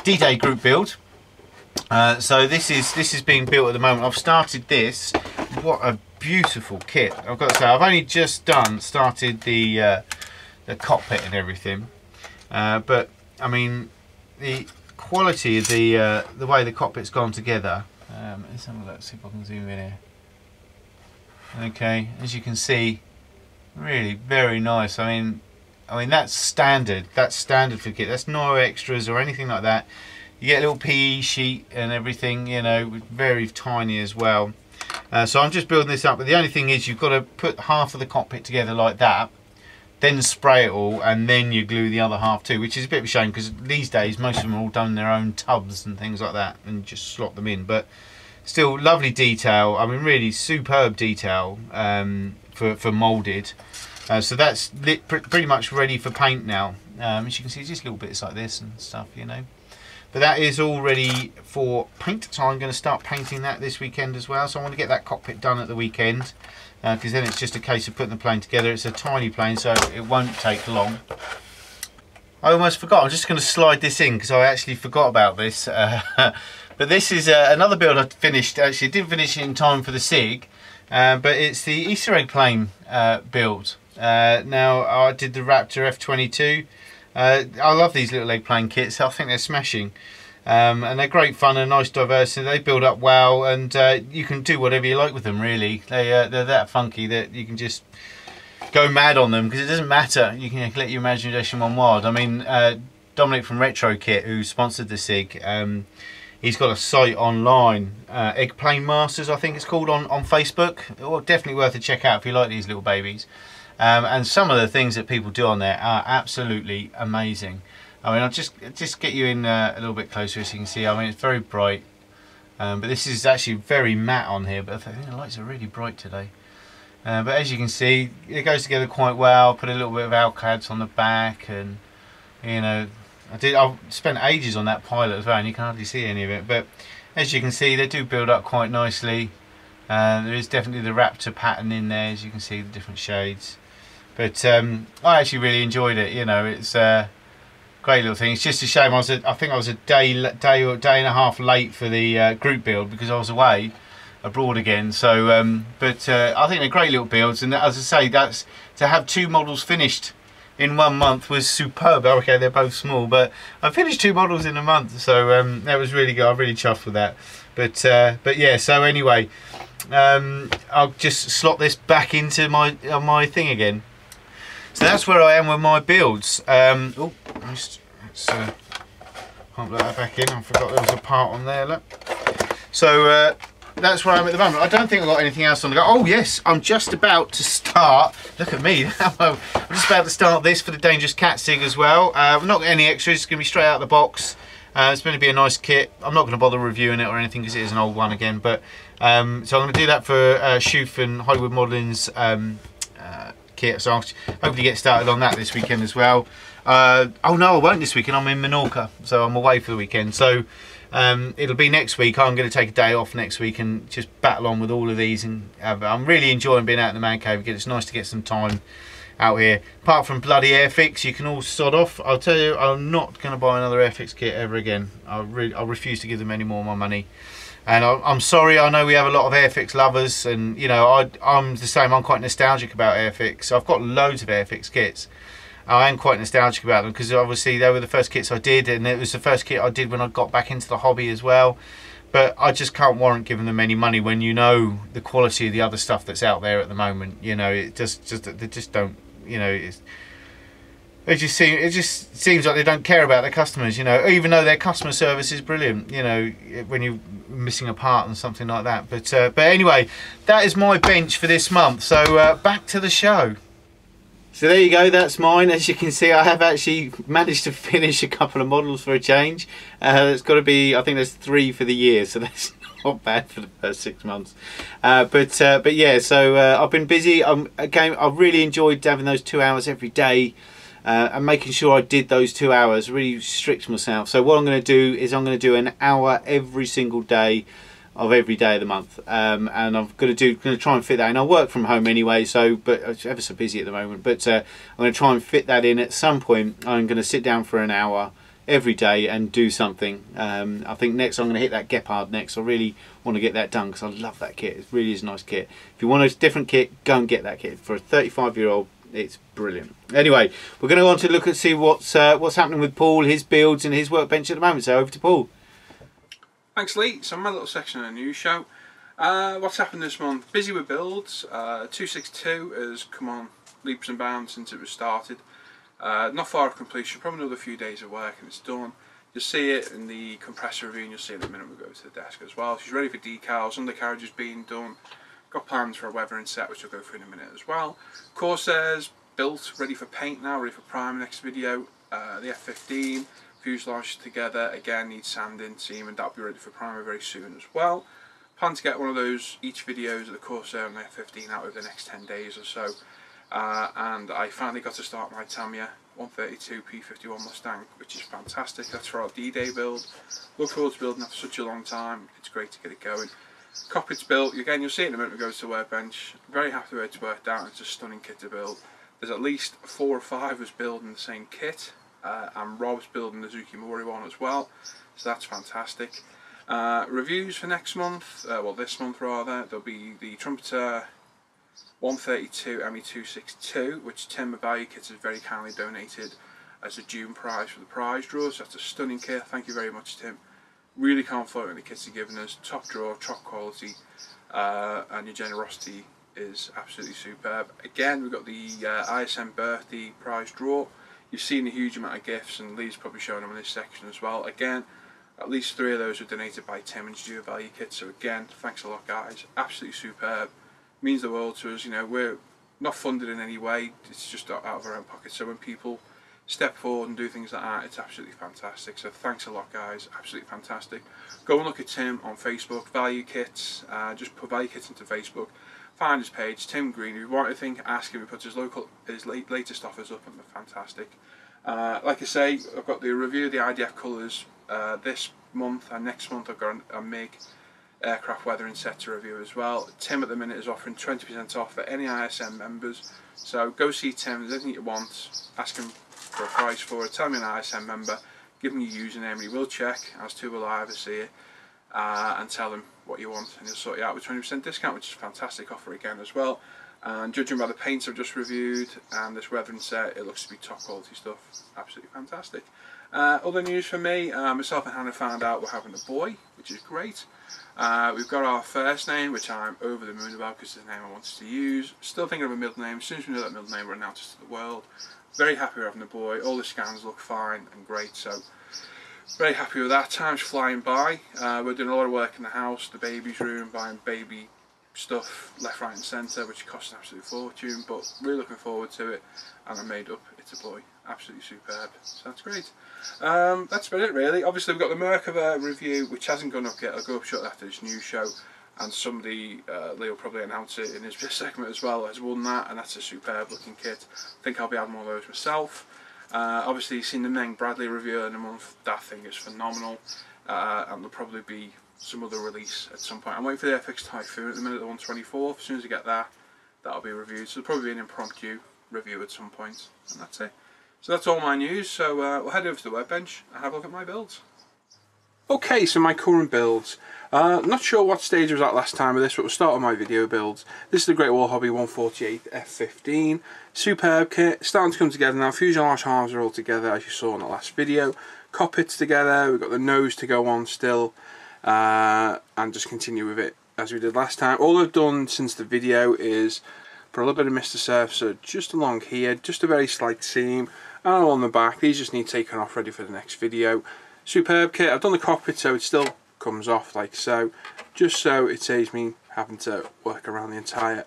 D-Day group build. So this is being built at the moment. I've started this. What a beautiful kit! I've got to say, I've only just started the cockpit and everything, but I mean the quality of the way the cockpit's gone together. Let's have a look, see if I can zoom in here. Okay, as you can see, really very nice. I mean that's standard. That's standard for kit. That's no extras or anything like that. You get a little PE sheet and everything, you know, very tiny as well. So I'm just building this up, but the only thing is you've got to put half of the cockpit together like that, then spray it all, and then you glue the other half too, which is a bit of a shame because these days most of them are all done in their own tubs and things like that and just slot them in. But still lovely detail. I mean, really superb detail for moulded. So that's pretty much ready for paint now. As you can see, just little bits like this and stuff, you know. But that is all ready for paint, so I'm going to start painting that this weekend as well. So I want to get that cockpit done at the weekend, because then it's just a case of putting the plane together. It's a tiny plane, so it won't take long. I almost forgot. I'm just going to slide this in because I actually forgot about this. But this is another build I finished. Actually, I didn't finish it in time for the SIG, but it's the Easter egg plane build. Now I did the Raptor F22. I love these little egg plane kits. I think they're smashing, and they're great fun and nice diversity. They build up well, and you can do whatever you like with them. Really, they're that funky that you can just go mad on them because it doesn't matter. You can let your imagination run wild. I mean, Dominic from Retro Kit, who sponsored the SIG, he's got a site online, Egg Plane Masters, I think it's called, on Facebook. Oh, definitely worth a check out if you like these little babies. And some of the things that people do on there are absolutely amazing. I mean, I'll just get you in a little bit closer so you can see. I mean, it's very bright, but this is actually very matte on here, but I think the lights are really bright today. But as you can see, it goes together quite well. Put a little bit of Alcads on the back, and you know, I spent ages on that pilot as well, and you can hardly see any of it. But as you can see, they do build up quite nicely. There is definitely the Raptor pattern in there, as you can see, the different shades. But I actually really enjoyed it. You know, it's a great little thing. It's just a shame I think I was a day and a half late for the group build because I was away abroad again. So, but I think they're great little builds, and as I say, that's to have 2 models finished in 1 month was superb. Okay, they're both small, but I finished 2 models in a month, so that was really good. I'm really chuffed with that. But yeah, so anyway, I'll just slot this back into my thing again. So that's where I am with my builds. Oh, let's pump that back in. I forgot there was a part on there, look. So that's where I am at the moment. I don't think I've got anything else on the go. Oh yes, I'm just about to start. Look at me. I'm just about to start this for the Dangerous Cat SiG as well. Not got any extras. It's going to be straight out of the box. It's going to be a nice kit. I'm not going to bother reviewing it or anything because it is an old one again. But so I'm going to do that for Shoof and Hollywood Modeling's kit. So I'll hopefully get started on that this weekend as well. Oh no, I won't this weekend. I'm in Menorca, so I'm away for the weekend. So it'll be next week. I'm going to take a day off next week and just battle on with all of these. And I'm really enjoying being out in the man cave again. It's nice to get some time out here. Apart from bloody Airfix, you can all sod off. I'll tell you, I'm not going to buy another Airfix kit ever again. I refuse to give them any more of my money. And I'm sorry, I know we have a lot of Airfix lovers, and you know, I'm the same. I'm quite nostalgic about Airfix. I've got loads of Airfix kits. I am quite nostalgic about them because obviously they were the first kits I did, and it was the first kit I did when I got back into the hobby as well. But I just can't warrant giving them any money when you know the quality of the other stuff that's out there at the moment. You know, it just they just don't. You know, it just seems like they don't care about their customers. You know, even though their customer service is brilliant. You know, when you're missing a part and something like that. But anyway, that is my bench for this month. So back to the show. So there you go, that's mine. As you can see, I have actually managed to finish a couple of models for a change. It's got to be, I think there's 3 for the year, so that's not bad for the first 6 months. But yeah, so I've been busy. I've really enjoyed having those 2 hours every day and making sure I did those 2 hours, really strict myself. So what I'm going to do is I'm going to do an hour every single day of every day of the month, and I'm going to try and fit that in. I work from home anyway, so but I'm ever so busy at the moment. But I'm going to try and fit that in at some point. I'm going to sit down for an hour every day and do something. I think next I'm going to hit that Gepard next. I really want to get that done because I love that kit. It really is a nice kit. If you want a different kit, go and get that kit. For a 35-year-old, it's brilliant. Anyway, we're going to go on to look and see what's happening with Paul, his builds and his workbench at the moment. So over to Paul. Thanks Lee. So my little section of the news show. What's happened this month? Busy with builds. 262 has come on leaps and bounds since it was started. Not far off completion, probably another few days of work and it's done. You'll see it in the compressor review and you'll see it in a minute we go to the desk as well. She's ready for decals, undercarriage is being done. Got plans for a weathering set which I'll go through in a minute as well. Corsairs built, ready for paint now, ready for prime next video. The F15. Fuselage together, again needs sanding, seam, that'll be ready for primer very soon as well. Plan to get one of those each videos of the Corsair and the F15 out over the next 10 days or so. And I finally got to start my Tamiya 132 P51 Mustang, which is fantastic. That's for our D-Day build. Look forward to building after such a long time. It's great to get it going. Cockpit's built, again you'll see it in a minute when we go to the workbench. Very happy with it's worked out, it's a stunning kit to build. There's at least 4 or 5 of us building the same kit. And Rob's building the Zukimori one as well, so that's fantastic. Reviews for next month, well this month rather, there'll be the Trumpeter 132 ME262, which Tim Value Kits has very kindly donated as a June prize for the prize draws. That's a stunning kit, thank you very much Tim. Really can't fault the kits you've given us, top draw, top quality, and your generosity is absolutely superb. Again, we've got the ISM birthday prize draw. You've seen a huge amount of gifts and Lee's probably showing them in this section as well. Again, at least 3 of those were donated by Tim and Stu Value Kits, so again, thanks a lot guys, absolutely superb. Means the world to us, you know, we're not funded in any way, it's just out of our own pocket, so when people step forward and do things like that, it's absolutely fantastic, so thanks a lot guys, absolutely fantastic. Go and look at Tim on Facebook, Value Kits, just put Value Kits into Facebook. Find his page, Tim Green. If you want anything, ask him. He puts his latest offers up and they're fantastic. Like I say, I've got the review of the IDF colours this month, and next month I've got a Mig aircraft weathering set to review as well. Tim at the minute is offering 20% off for any ISM members, so go see Tim. If there's anything you want, ask him for a price for it. Tell him you're an ISM member, give him your username and he will check, as to will I ever see it, and tell him what you want and he'll sort you out with 20% discount, which is a fantastic offer again as well. And judging by the paints I've just reviewed and this weathering set, it looks to be top quality stuff, absolutely fantastic. Other news for me, myself and Hannah found out we're having a boy, which is great. We've got our first name, which I'm over the moon about because it's the name I wanted to use. Still thinking of a middle name. As soon as we know that middle name, we're announced to the world. Very happy we're having a boy. All the scans look fine and great, so very happy with that. Time's flying by. We're doing a lot of work in the house, the baby's room, buying baby stuff left, right and centre, which costs an absolute fortune, but really looking forward to it. And I made up, it's a boy. Absolutely superb. So that's great. That's about it really. Obviously we've got the Merkava review, which hasn't gone up yet. I'll go up shortly after this news show, and somebody, Lee will probably announce it in his segment as well, has won that, and that's a superb looking kit. I think I'll be having one of those myself. Obviously you've seen the Meng Bradley review in a month. That thing is phenomenal, and there'll probably be some other release at some point. I'm waiting for the FX Typhoon at the minute, the 124th. As soon as I get that, that'll be reviewed. So there'll probably be an impromptu review at some point, and that's it. So that's all my news, so we'll head over to the workbench and have a look at my builds. Okay, so my current builds. Not sure what stage I was at last time with this, but we'll start on my video builds. This is the Great Wall Hobby 148 F15. Superb kit, starting to come together now. Fuselage halves are all together, as you saw in the last video. Cockpits together, we've got the nose to go on still, and just continue with it as we did last time. All I've done since the video is put a little bit of Mr. Surfacer just along here, just a very slight seam, and along the back. These just need taken off ready for the next video. Superb kit. I've done the cockpit so it still comes off like so, just so it saves me having to work around the entire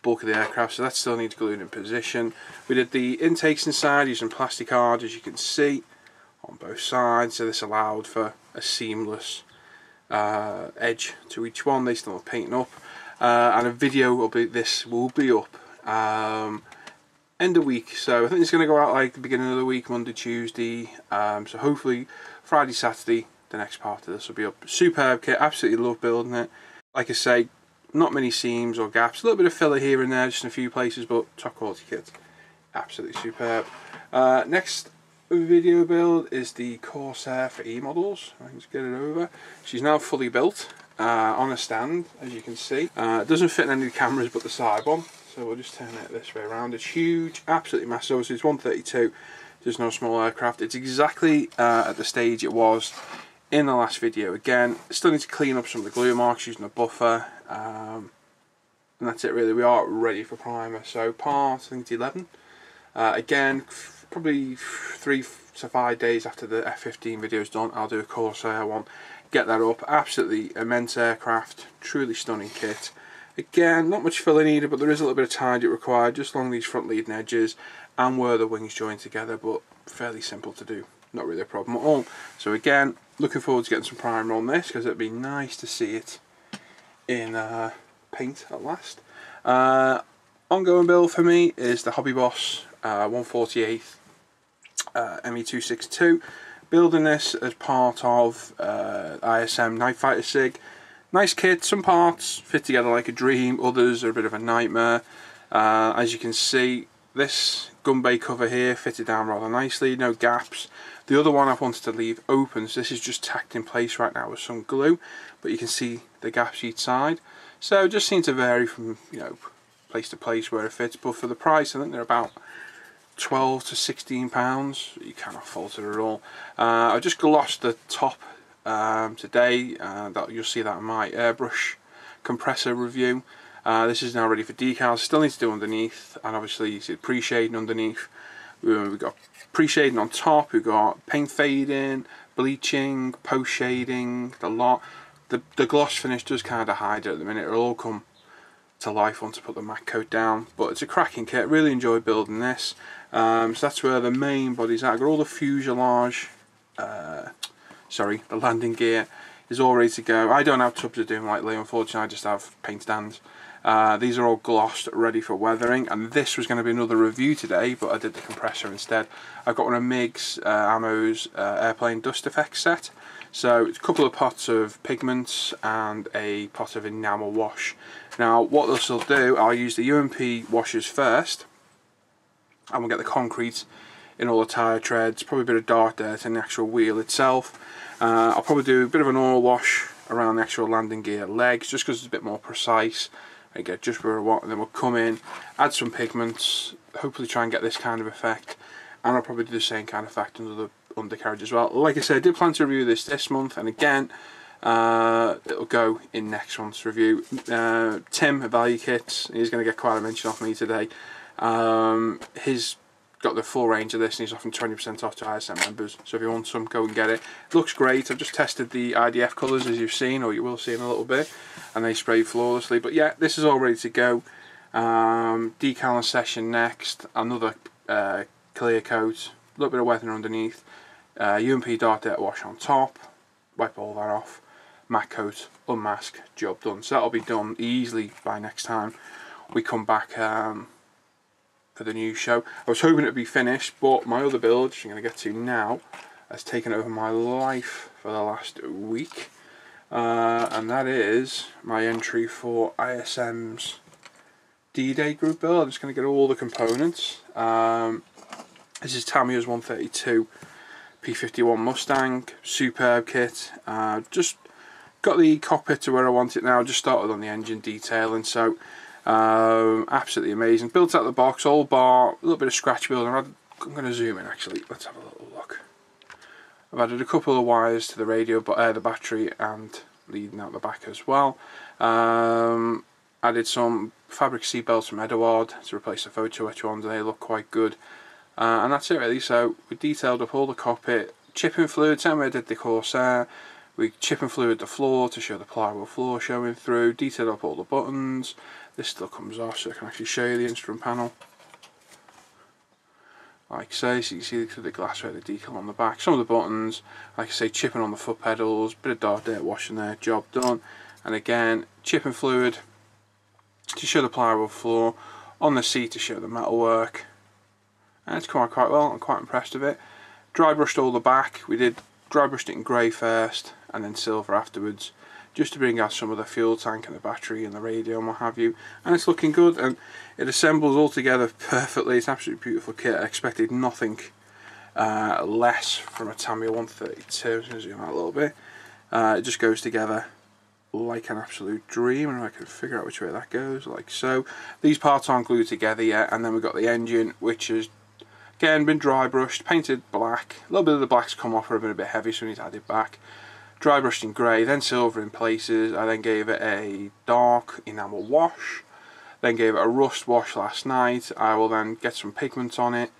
bulk of the aircraft, so that still needs glued in position. We did the intakes inside using plastic hard, as you can see, on both sides, so this allowed for a seamless edge to each one. They still are painting up, and a video will be up end of week, so I think it's going to go out like the beginning of the week, Monday, Tuesday, so hopefully Friday, Saturday the next part of this will be up. Superb kit, absolutely love building it. Like I say, not many seams or gaps, a little bit of filler here and there just in a few places, but top quality kit, absolutely superb. Next video build is the Corsair for E-models. Let's get it over. She's now fully built on a stand, as you can see. It doesn't fit in any of the cameras but the side one, so we'll just turn it this way around. It's huge, absolutely massive. Obviously it's 132, there's no small aircraft. It's exactly at the stage it was in the last video. Again, still need to clean up some of the glue marks using a buffer, and that's it really. We are ready for primer. So part, I think it's 11. Again, probably 3 to 5 days after the F15 video is done, I'll do a Corsair one, get that up. Absolutely immense aircraft, truly stunning kit. Again, not much filler needed, but there is a little bit of tidy required just along these front leading edges and where the wings join together, but fairly simple to do, not really a problem at all. So again, looking forward to getting some primer on this, because it'd be nice to see it in paint at last. Ongoing build for me is the Hobby Boss 148 ME262. Building this as part of ISM Night Fighter SiG. Nice kit, some parts fit together like a dream, others are a bit of a nightmare. As you can see, this gun bay cover here fitted down rather nicely, no gaps. The other one I wanted to leave open, so this is just tacked in place right now with some glue, but you can see the gaps each side. So it just seems to vary from, you know, place to place where it fits, but for the price I think they're about 12 to 16 pounds. You cannot fault it at all. I just glossed the top today, that you'll see that in my airbrush compressor review. This is now ready for decals. Still need to do underneath, and obviously you see pre-shading underneath. We've got pre-shading on top, we've got paint fading, bleaching, post-shading, the lot. The gloss finish does kind of hide it at the minute. It'll all come to life once I put the matte coat down, but it's a cracking kit. Really enjoy building this. So that's where the main body's at. I've got all the fuselage, sorry, the landing gear is all ready to go. I don't have tubs to do them like Lee, unfortunately I just have paint stands. These are all glossed, ready for weathering, and this was going to be another review today, but I did the compressor instead. I've got one of Mig's Ammo's airplane dust effects set. So it's a couple of pots of pigments and a pot of enamel wash. Now what this will do, I'll use the UMP washers first, and we'll get the concrete in all the tyre treads, probably a bit of dark dirt in the actual wheel itself. I'll probably do a bit of an oil wash around the actual landing gear legs, just because it's a bit more precise. I get just where I want, and then we'll come in, add some pigments, hopefully try and get this kind of effect, and I'll probably do the same kind of effect under the undercarriage as well. Like I said, I did plan to review this month, and again, It'll go in next month's review. Tim at Value Kits, he's going to get quite a mention off me today. He's got the full range of this and he's offering 20% off to ISM members, so if you want some, go and get it. It looks great. I've just tested the IDF colours, as you've seen, or you will see in a little bit, and they spray flawlessly. But yeah, this is all ready to go. Decal and session next, another clear coat, a little bit of weathering underneath, UMP dark dirt wash on top, wipe all that off, matte coat, unmask, job done. So that'll be done easily by next time we come back for the new show. I was hoping it would be finished, but my other build, which I'm going to get to now, has taken over my life for the last week, and that is my entry for ISM's D-Day group build. I'm just going to get all the components. This is Tamiya's 132 P51 Mustang, superb kit. Just got the cockpit to where I want it now, just started on the engine detailing, so absolutely amazing. Built out of the box, all bar, a little bit of scratch build. I'm going to zoom in actually, let's have a little look. I've added a couple of wires to the radio, the battery, and leading out the back as well. Added some fabric seat belts from Edouard to replace the photo etch ones, and they look quite good. And that's it really. So we detailed up all the cockpit, chipping fluid, same way I did the Corsair. We chip and fluid the floor to show the plywood floor showing through, detailed up all the buttons. This still comes off so I can actually show you the instrument panel. Like so, you can see through the glassware the decal on the back. Some of the buttons, like I say, chipping on the foot pedals, bit of dark dirt washing there, job done. And again, chip and fluid to show the plywood floor, on the seat to show the metalwork. And it's come out quite well, I'm quite impressed with it. Dry brushed all the back. We did dry brushed it in grey first and then silver afterwards, just to bring out some of the fuel tank and the battery and the radio and what have you. And it's looking good, and it assembles all together perfectly. It's an absolutely beautiful kit. I expected nothing less from a Tamiya 132. I'm going to zoom out a little bit. It just goes together like an absolute dream, and I can figure out which way that goes, like so. These parts aren't glued together yet, and then we've got the engine, which is again been dry brushed, painted black. A little bit of the black's come off, or a bit heavy, so we need to add it back. Dry brushed in grey, then silver in places. I then gave it a dark enamel wash, then gave it a rust wash last night. I will then get some pigment on it,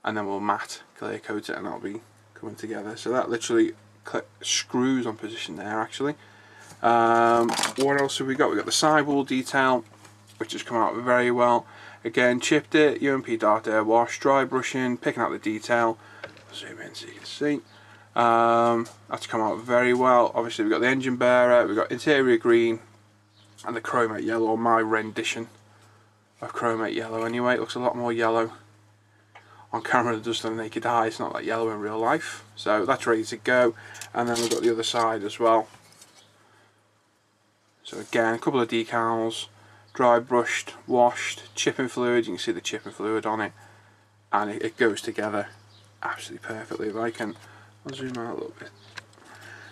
and then we'll matte clear coat it, and that'll be coming together. So that literally screws on position there actually. What else have we got? We've got the sidewall detail, which has come out very well. Again, chipped it, UMP dark air wash, dry brushing, picking out the detail. Zoom in so you can see. That's come out very well. Obviously we've got the engine bearer, we've got interior green and the chromate yellow, or my rendition of chromate yellow anyway. It looks a lot more yellow on camera than it does to the naked eye. It's not like yellow in real life. So that's ready to go. And then we've got the other side as well. So again, a couple of decals, dry brushed, washed, chipping fluid. You can see the chipping fluid on it, and it goes together absolutely perfectly. If I can, I'll zoom out a little bit.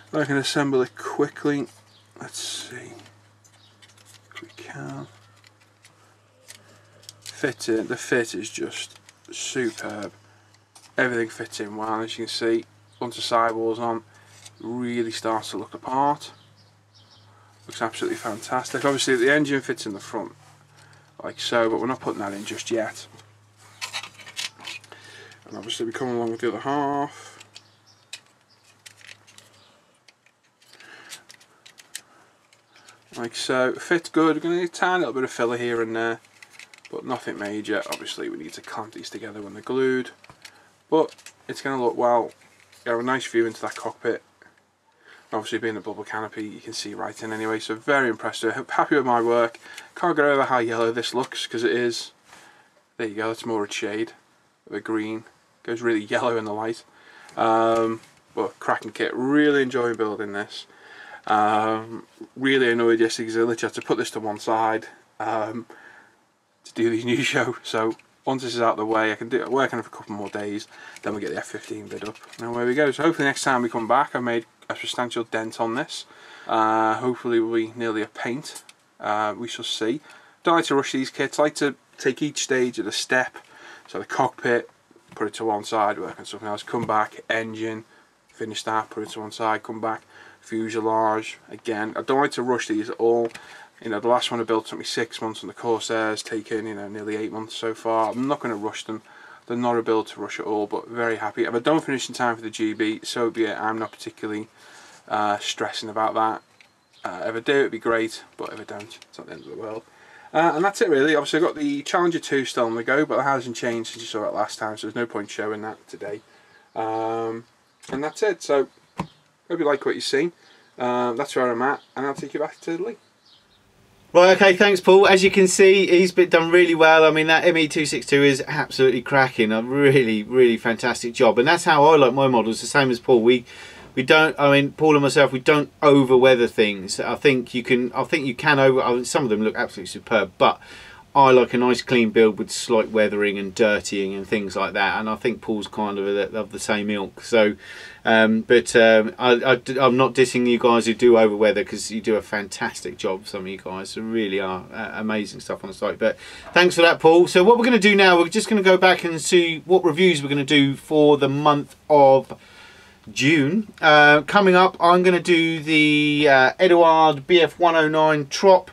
If I can assemble it quickly, let's see if we can. Fit in. The fit is just superb. Everything fits in well, as you can see. Once the sidewalls on, really starts to look apart. Looks absolutely fantastic. Obviously the engine fits in the front like so, but we're not putting that in just yet. And obviously we come along with the other half. Like so. Fits good. We're going to need a tiny little bit of filler here and there, but nothing major. Obviously we need to clamp these together when they're glued, but it's going to look well. You have a nice view into that cockpit. Obviously being a bubble canopy, you can see right in anyway, so very impressed. Happy with my work. Can't get over how yellow this looks, because it is. There you go, that's more a shade of a green. Goes really yellow in the light. But cracking kit, really enjoying building this. Really annoyed yesterday because I literally had to put this to one side to do the new show. So once this is out of the way, I can work on it for a couple more days, then we'll get the F15 bid up. And away we go. So hopefully next time we come back, I've made a substantial dent on this. Hopefully we'll be nearly a paint. We shall see. Don't like to rush these kits. I like to take each stage at a step. So the cockpit, put it to one side, work on something else, come back, engine, finish that, put it to one side, come back. fuselage. Again, I don't like to rush these at all. You know, the last one I built took me 6 months, and the Corsair's taken, you know, nearly 8 months so far. I'm not going to rush them. They're not a build to rush at all, but very happy. If I don't finish in time for the GB, so be it. I'm not particularly stressing about that. If I do, it'd be great, but if I don't, it's not the end of the world. And that's it really. Obviously I've got the Challenger 2 still on the go, but it hasn't changed since you saw it last time, so there's no point showing that today. And that's it. So hope you like what you've seen. That's where I'm at, and I'll take you back to Lee. Right, okay, thanks Paul. As you can see, he's done really well. I mean, that ME262 is absolutely cracking. A really fantastic job. And that's how I like my models, the same as Paul. We don't, I mean, Paul and myself, we don't over weather things. I think you can over, I mean, some of them look absolutely superb, but I like a nice clean build with slight weathering and dirtying and things like that, and I think Paul's kind of the same ilk. So I'm not dissing you guys who do over weather, because you do a fantastic job, some of you guys. There really are amazing stuff on the site. But thanks for that, Paul. So what we're going to do now, we're just going to go back and see what reviews we're going to do for the month of June. Coming up, I'm going to do the Eduard BF 109 Trop,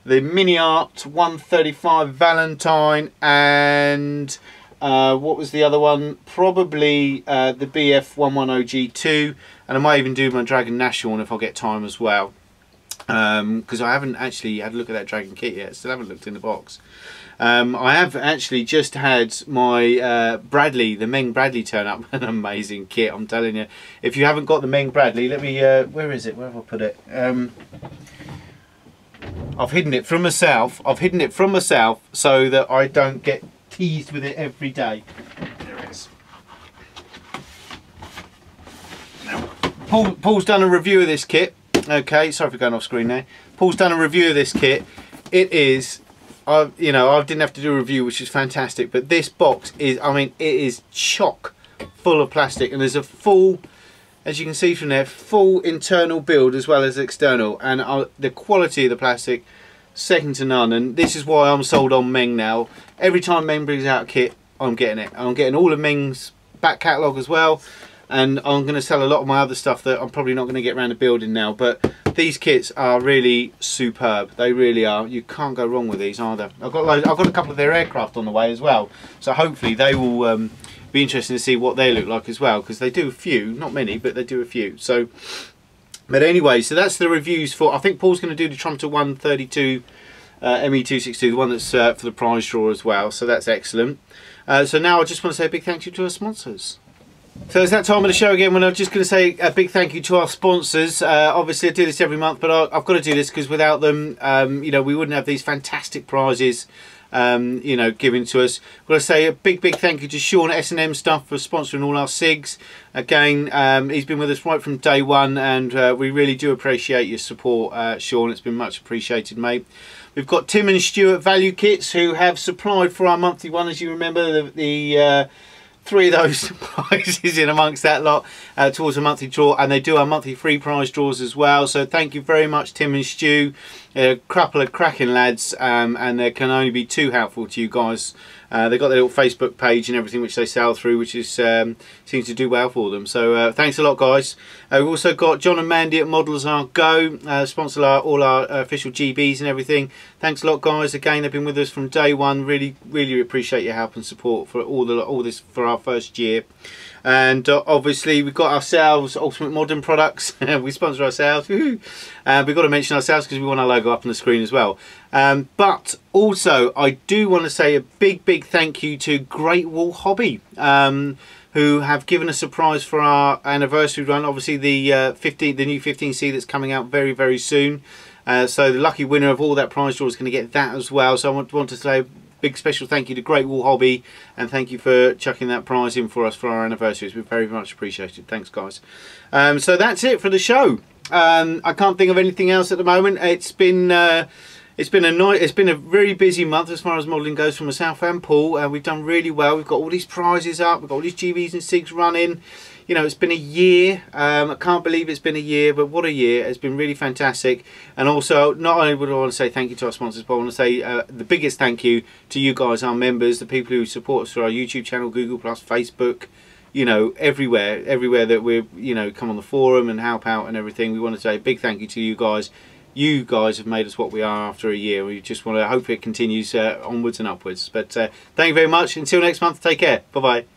the Mini Art 135 Valentine, and what was the other one? Probably the BF 110 G2, and I might even do my Dragon National one if I get time as well, because I haven't actually had a look at that Dragon kit yet. Still haven't looked in the box. I have actually just had my Bradley, the Meng Bradley turn up. An amazing kit, I'm telling you. If you haven't got the Meng Bradley, let me, where is it? Where have I put it? I've hidden it from myself. I've hidden it from myself so that I don't get teased with it every day. There it is. Paul's done a review of this kit. Okay, sorry for going off screen there. Paul's done a review of this kit. It is, you know, I didn't have to do a review, which is fantastic. But this box is, I mean, it is chock full of plastic, and there's a full, as you can see from there, full internal build as well as external, and the quality of the plastic, second to none. And this is why I'm sold on Meng now. Every time Meng brings out a kit, I'm getting it. I'm getting all of Meng's back catalogue as well, and I'm going to sell a lot of my other stuff that I'm probably not going to get around to building now. But these kits are really superb. They really are. You can't go wrong with these either. I've got a couple of their aircraft on the way as well, so hopefully they will be interesting to see what they look like as well, because they do a few, not many, but they do a few. So, but anyway, so that's the reviews for, I think Paul's going to do the Trumpeter 132 ME262, the one that's for the prize draw as well, so that's excellent. So now I just want to say a big thank you to our sponsors. So it's that time of the show again when I'm just going to say a big thank you to our sponsors. Obviously I do this every month, but I've got to do this because without them, you know, we wouldn't have these fantastic prizes you know, given to us. I've got to say a big thank you to Sean at S&M Stuff for sponsoring all our SiGs. Again, he's been with us right from day one, and we really do appreciate your support, Sean. It's been much appreciated, mate. We've got Tim and Stuart Value Kits, who have supplied for our monthly one. As you remember, the 3 of those prizes in amongst that lot towards a monthly draw, and they do our monthly free prize draws as well. So thank you very much, Tim and Stu. A couple of cracking lads, and there can only be too helpful to you guys. They've got their little Facebook page and everything which they sell through, which is seems to do well for them. So thanks a lot, guys. We've also got John and Mandy at Models Are Go, sponsor all our official GBs and everything. Thanks a lot, guys. Again, they've been with us from day one. Really appreciate your help and support for all this for our first year. And obviously we've got ourselves Ultimate Modern Products. We sponsor ourselves. We've got to mention ourselves because we want our logo up on the screen as well. But also I do want to say a big thank you to Great Wall Hobby, who have given us a prize for our anniversary run. Obviously the new 15C that's coming out very soon. So the lucky winner of all that prize draw is going to get that as well. So I want to say big special thank you to Great Wall Hobby, and thank you for chucking that prize in for us for our anniversary. It's been very much appreciated. Thanks, guys. So that's it for the show. I can't think of anything else at the moment. It's been a very busy month as far as modelling goes for myself and Paul. We've done really well. We've got all these prizes up. We've got all these GBs and SiGs running. You know, it's been a year. I can't believe it's been a year, but what a year. It's been really fantastic. And also, not only would I want to say thank you to our sponsors, but I want to say the biggest thank you to you guys, our members, the people who support us through our YouTube channel, Google+, Facebook, you know, everywhere that we're, you know, come on the forum and help out and everything. We want to say a big thank you to you guys. You guys have made us what we are after a year. We just want to hope it continues onwards and upwards. But thank you very much. Until next month, take care. Bye bye.